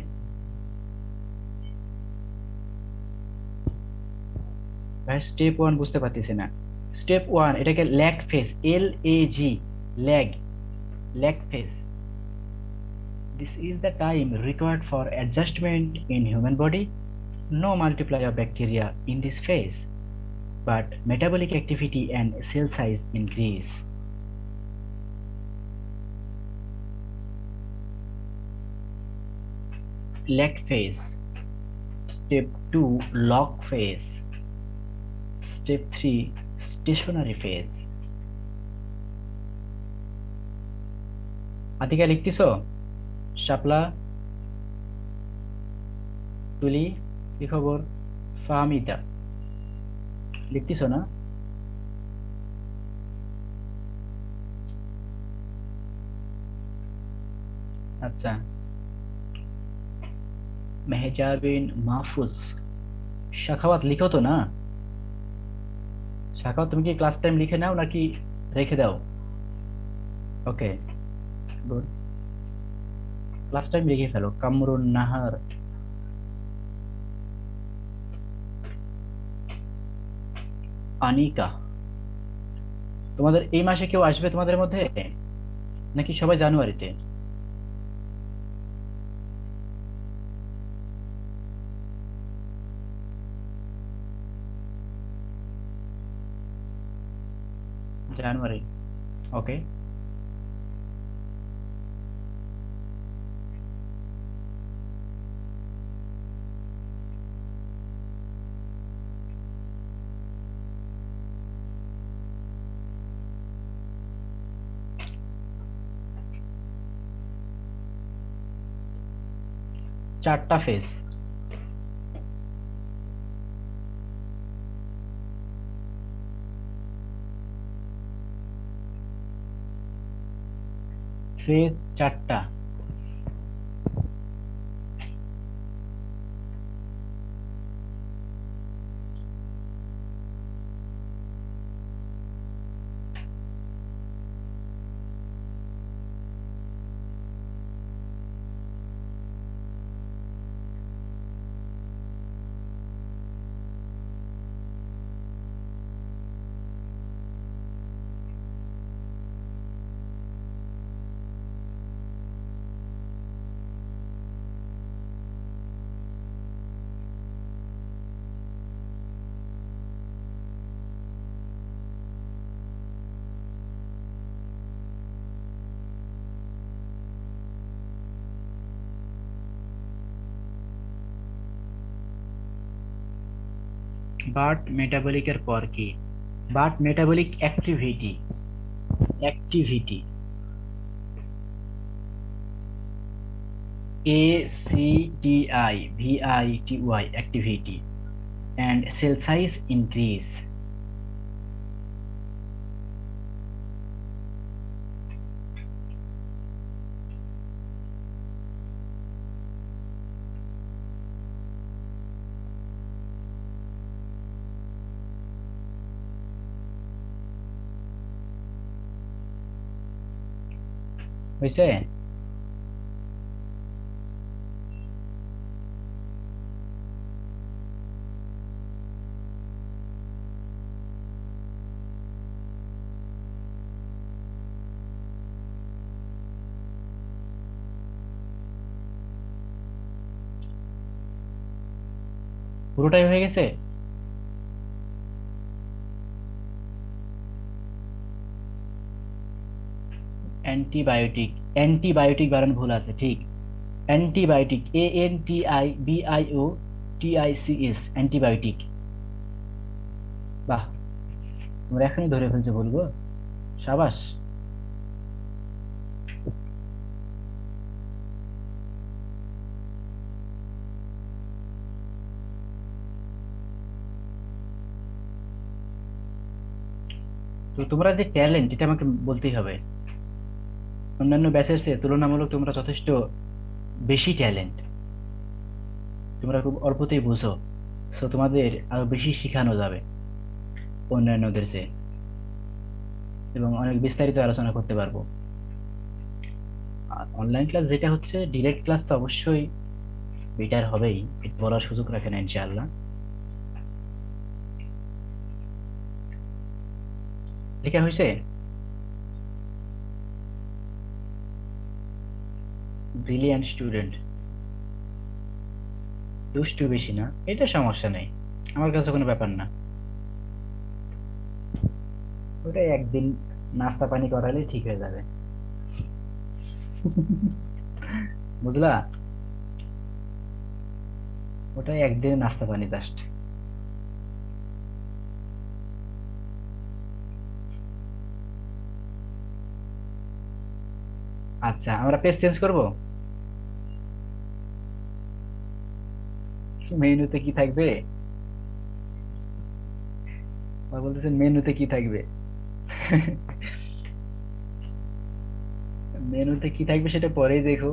ভাই স্টেপ 1 বুঝতে পারতেছি না। স্টেপ 1 এটাকে lag phase, LAG, lag, lag phase. This is the time required for adjustment in human body. No multiply of bacteria in this phase, but metabolic activity and cell size increase. Lag phase. Step 2 log phase. Step 3 stationary phase. Atika লিখতেছো? শাপলা, তুলি, কি খবর? ফাহমিদা লিখতেছো না? আচ্ছা, মেহজাবিন, মাহফুজ, শাখাওয়াত লিখো তো না? শাখাওয়াত তুমি কি ক্লাস টাইম লিখে নাও নাকি রেখে দাও? ওকে, গুড, ক্লাস টাইম লিখে ফেলো। কামরুন নাহার, আনিকা। তোমাদের এই মাসে কেউ আসবে তোমাদের মধ্যে নাকি সবাই জানুয়ারিতে? জানুয়ারি, ওকে। 4টা ফেজ। ফেজ 4টা। বার্ট মেটাবলিকের পর কি? বার্ট metabolic activity. Activity, ACTIVITY, activity, and cell size increase. হয়েছে? পুরোটাই হয়ে গেছে? অ্যান্টিবায়োটিক, অ্যান্টিবায়োটিক বানান ভুল আছে, ঠিক। Antibiotic, ANTIBIOTICS, antibiotic. বাহ, তোমরা এখনই ধরে ফেলছো, বলবো সাবাস। তো তোমরা যে ট্যালেন্ট, এটা আমাকে বলতেই হবে। অন্যান্য ব্যাচের চেয়ে তুলনামূলক তোমরা যথেষ্ট বেশি ট্যালেন্ট। তোমরা খুব অল্পতেই বুঝো, সো তোমাদের আরো বেশি শিখানো যাবে অন্যান্যদের চেয়ে, এবং অনেক বিস্তারিত আলোচনা করতে পারবো। আর অনলাইন ক্লাস যেটা হচ্ছে, ডিরেক্ট ক্লাস তো অবশ্যই বেটার হবেই, এটা বলার সুযোগ রাখে না ইনশাআল্লাহ। লেখা হয়েছে? ব্রিলিয়ান্ট স্টুডেন্ট, দুষ্টু বেশি না, এটা সমস্যা নেই, আমার কাছে কোনো ব্যাপার না। ওটাই একদিন নাস্তা পানি করালে ঠিক হয়ে যাবে। বুঝলা? ওটাই একদিন নাস্তা পানি জাস্ট। আচ্ছা, আমরা পেজ চেঞ্জ করব। মেনুতে কি থাকবে? বলতেছেন মেনুতে কি থাকবে? মেনুতে কি থাকবে সেটা পরেই দেখো।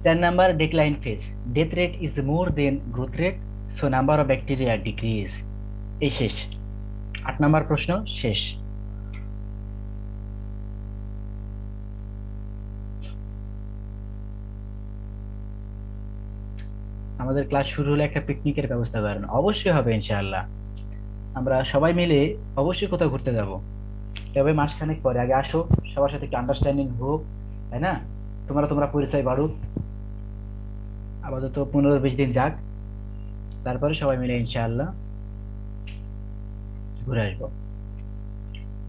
4 number, decline phase. Death rate is more than growth rate, so number of bacteria decrease. এই শেষ। 8 নাম্বার প্রশ্ন শেষ। আমাদের ক্লাস শুরু হলে একটা পিকনিকের ব্যবস্থা করেন, অবশ্যই হবে ইনশাআল্লাহ। আমরা সবাই মিলে অবশ্যই কোথাও ঘুরতে যাব, তবে মাসখানেক পরে। আগে আসো, সবার সাথে একটু আন্ডারস্ট্যান্ডিং হোক, তাই না? তোমরা তোমরা পরিচয় বাড়ুক, আপাতত 15-20 দিন যাক, তারপরে সবাই মিলে ইনশাআল্লাহ ঘুরে আসবো।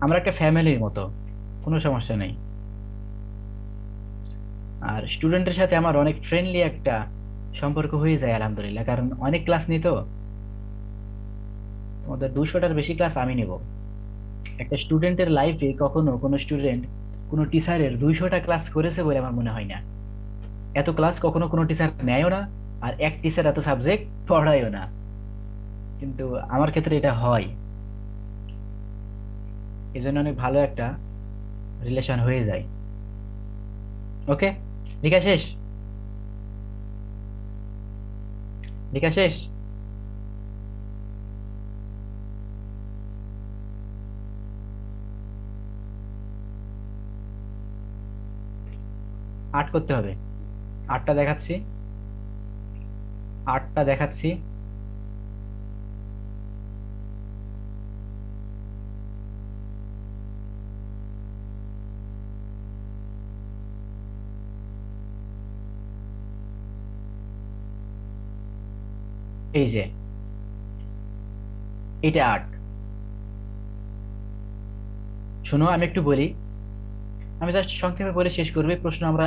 আমরা একটা ফ্যামিলির মতো, কোনো সমস্যা নেই। আর স্টুডেন্টের সাথে আমার অনেক ফ্রেন্ডলি একটা সম্পর্ক হয়ে যায় আলহামদুলিল্লাহ, কারণ অনেক ক্লাস নিত। তোমাদের 200টার বেশি ক্লাস আমি নিব। একটা স্টুডেন্টের লাইফে কখনো কোনো স্টুডেন্ট কোনো টিচারের 200টা ক্লাস করেছে বলে আমার মনে হয় না। এত ক্লাস কখনো কোনো টিচার নেয়ও না, আর এক টিচার এত সাবজেক্ট পড়ায়ও না। কিন্তু আমার ক্ষেত্রে এটা হয়, এই জন্য অনেক ভালো একটা রিলেশন হয়ে যায়। ওকে, লেখা শেষ, লেখা শেষ। আট করতে হবে, আটটা দেখাচ্ছি, আটটা দেখাচ্ছি। এই যে এটা আট। শোনো আমি একটু বলি, আমি জাস্ট সংক্ষেপে বলে শেষ করবো, এই প্রশ্ন আমরা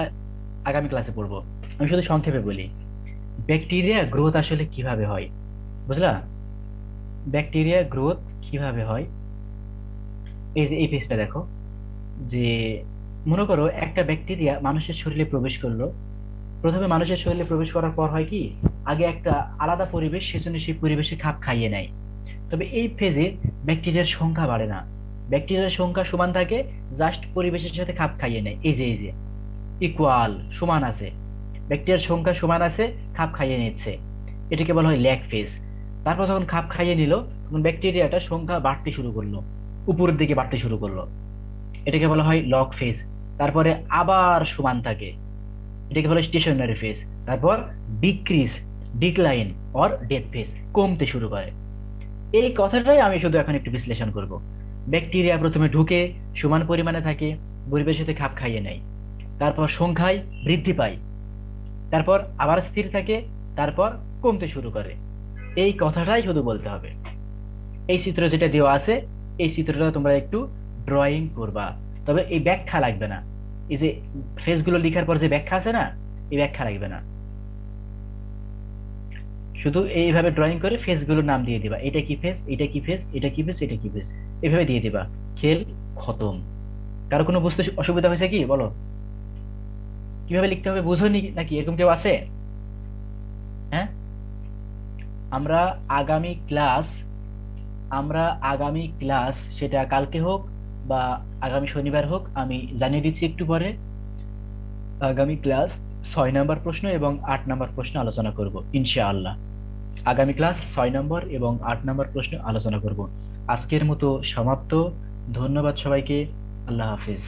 আগামী ক্লাসে পড়বো। আমি শুধু সংক্ষেপে বলি, ব্যাকটেরিয়া গ্রোথ আসলে কিভাবে হয়, বুঝলা? ব্যাকটেরিয়া গ্রোথ কিভাবে হয়, এই যে এই পেজটা দেখো, যে মনে করো একটা ব্যাকটেরিয়া মানুষের শরীরে প্রবেশ করলো। প্রথমে মানুষের শরীরে প্রবেশ করার পর হয় কি, আগে একটা আলাদা পরিবেশ, সেজন্য সেই পরিবেশে খাপ খাইয়ে নেয়। তবে এই ফেজে ব্যাকটেরিয়ার সংখ্যা বাড়ে না, ব্যাকটেরিয়ার সংখ্যা সমান থাকে, জাস্ট পরিবেশের সাথে খাপ খাইয়ে নেয়। এই যে ইকুয়াল, সমান আছে, ব্যাকটেরিয়ার সংখ্যা সমান আছে, খাপ খাইয়ে নিচ্ছে, এটাকে বলা হয় ল্যাগ ফেজ। তারপর যখন খাপ খাইয়ে নিল, তখন ব্যাকটেরিয়াটা সংখ্যা বাড়তে শুরু করলো, উপরের দিকে বাড়তে শুরু করলো, এটাকে বলা হয় লগ ফেজ। তারপরে আবার সমান থাকে, এটাকে বলা হয় স্টেশনারি ফেজ। তারপর decrease, decline or death phase, কমতে শুরু করে। এই কথাটাই আমি শুধু এখন একটু বিশ্লেষণ করব। ব্যাকটেরিয়া প্রথমে ঢুকে সমান পরিমাণে থাকে, পরিবেশের সাথে খাপ খাইয়ে নেয়, তারপর সংখ্যায় বৃদ্ধি পায়, তারপর আবার স্থির থাকে, তারপর কমতে শুরু করে। এই কথাটাই শুধু বলতে হবে। এই চিত্র যেটা দেওয়া আছে, এই চিত্রটা তোমরা একটু ড্রয়িং করবা, তবে এই ব্যাখ্যা লাগবে না। এই যে ফেজগুলো লেখার পর যে ব্যাখ্যা আছে না, এই ব্যাখ্যা লাগবে না, শুধু এইভাবে ড্রয়িং করে ফেজগুলোর নাম দিয়ে দিবা, এটা কি ফেজ, এটা কি ফেজ, এটা কি ফেজ, এটা কি ফেজ, এভাবে দিয়ে দিবা। খেল খতম। কারো কোনো বুঝতে অসুবিধা হয়েছে কি বলো? কিভাবে লিখতে হবে বুঝোনি নাকি, এরকম কেউ আছে? হ্যাঁ, আমরা আগামী ক্লাস, আমরা আগামী ক্লাস সেটা কালকে হোক বা আগামী শনিবার হোক, আমি জানিয়ে দিচ্ছি একটু পরে, আগামী ক্লাস 6 নম্বর প্রশ্ন এবং 8 নম্বর প্রশ্ন আলোচনা করব ইনশাআল্লাহ। আগামী ক্লাস 6 নম্বর এবং 8 নম্বর প্রশ্ন আলোচনা করব। আজকের মতো সমাপ্ত। ধন্যবাদ সবাইকে। আল্লাহ হাফিজ।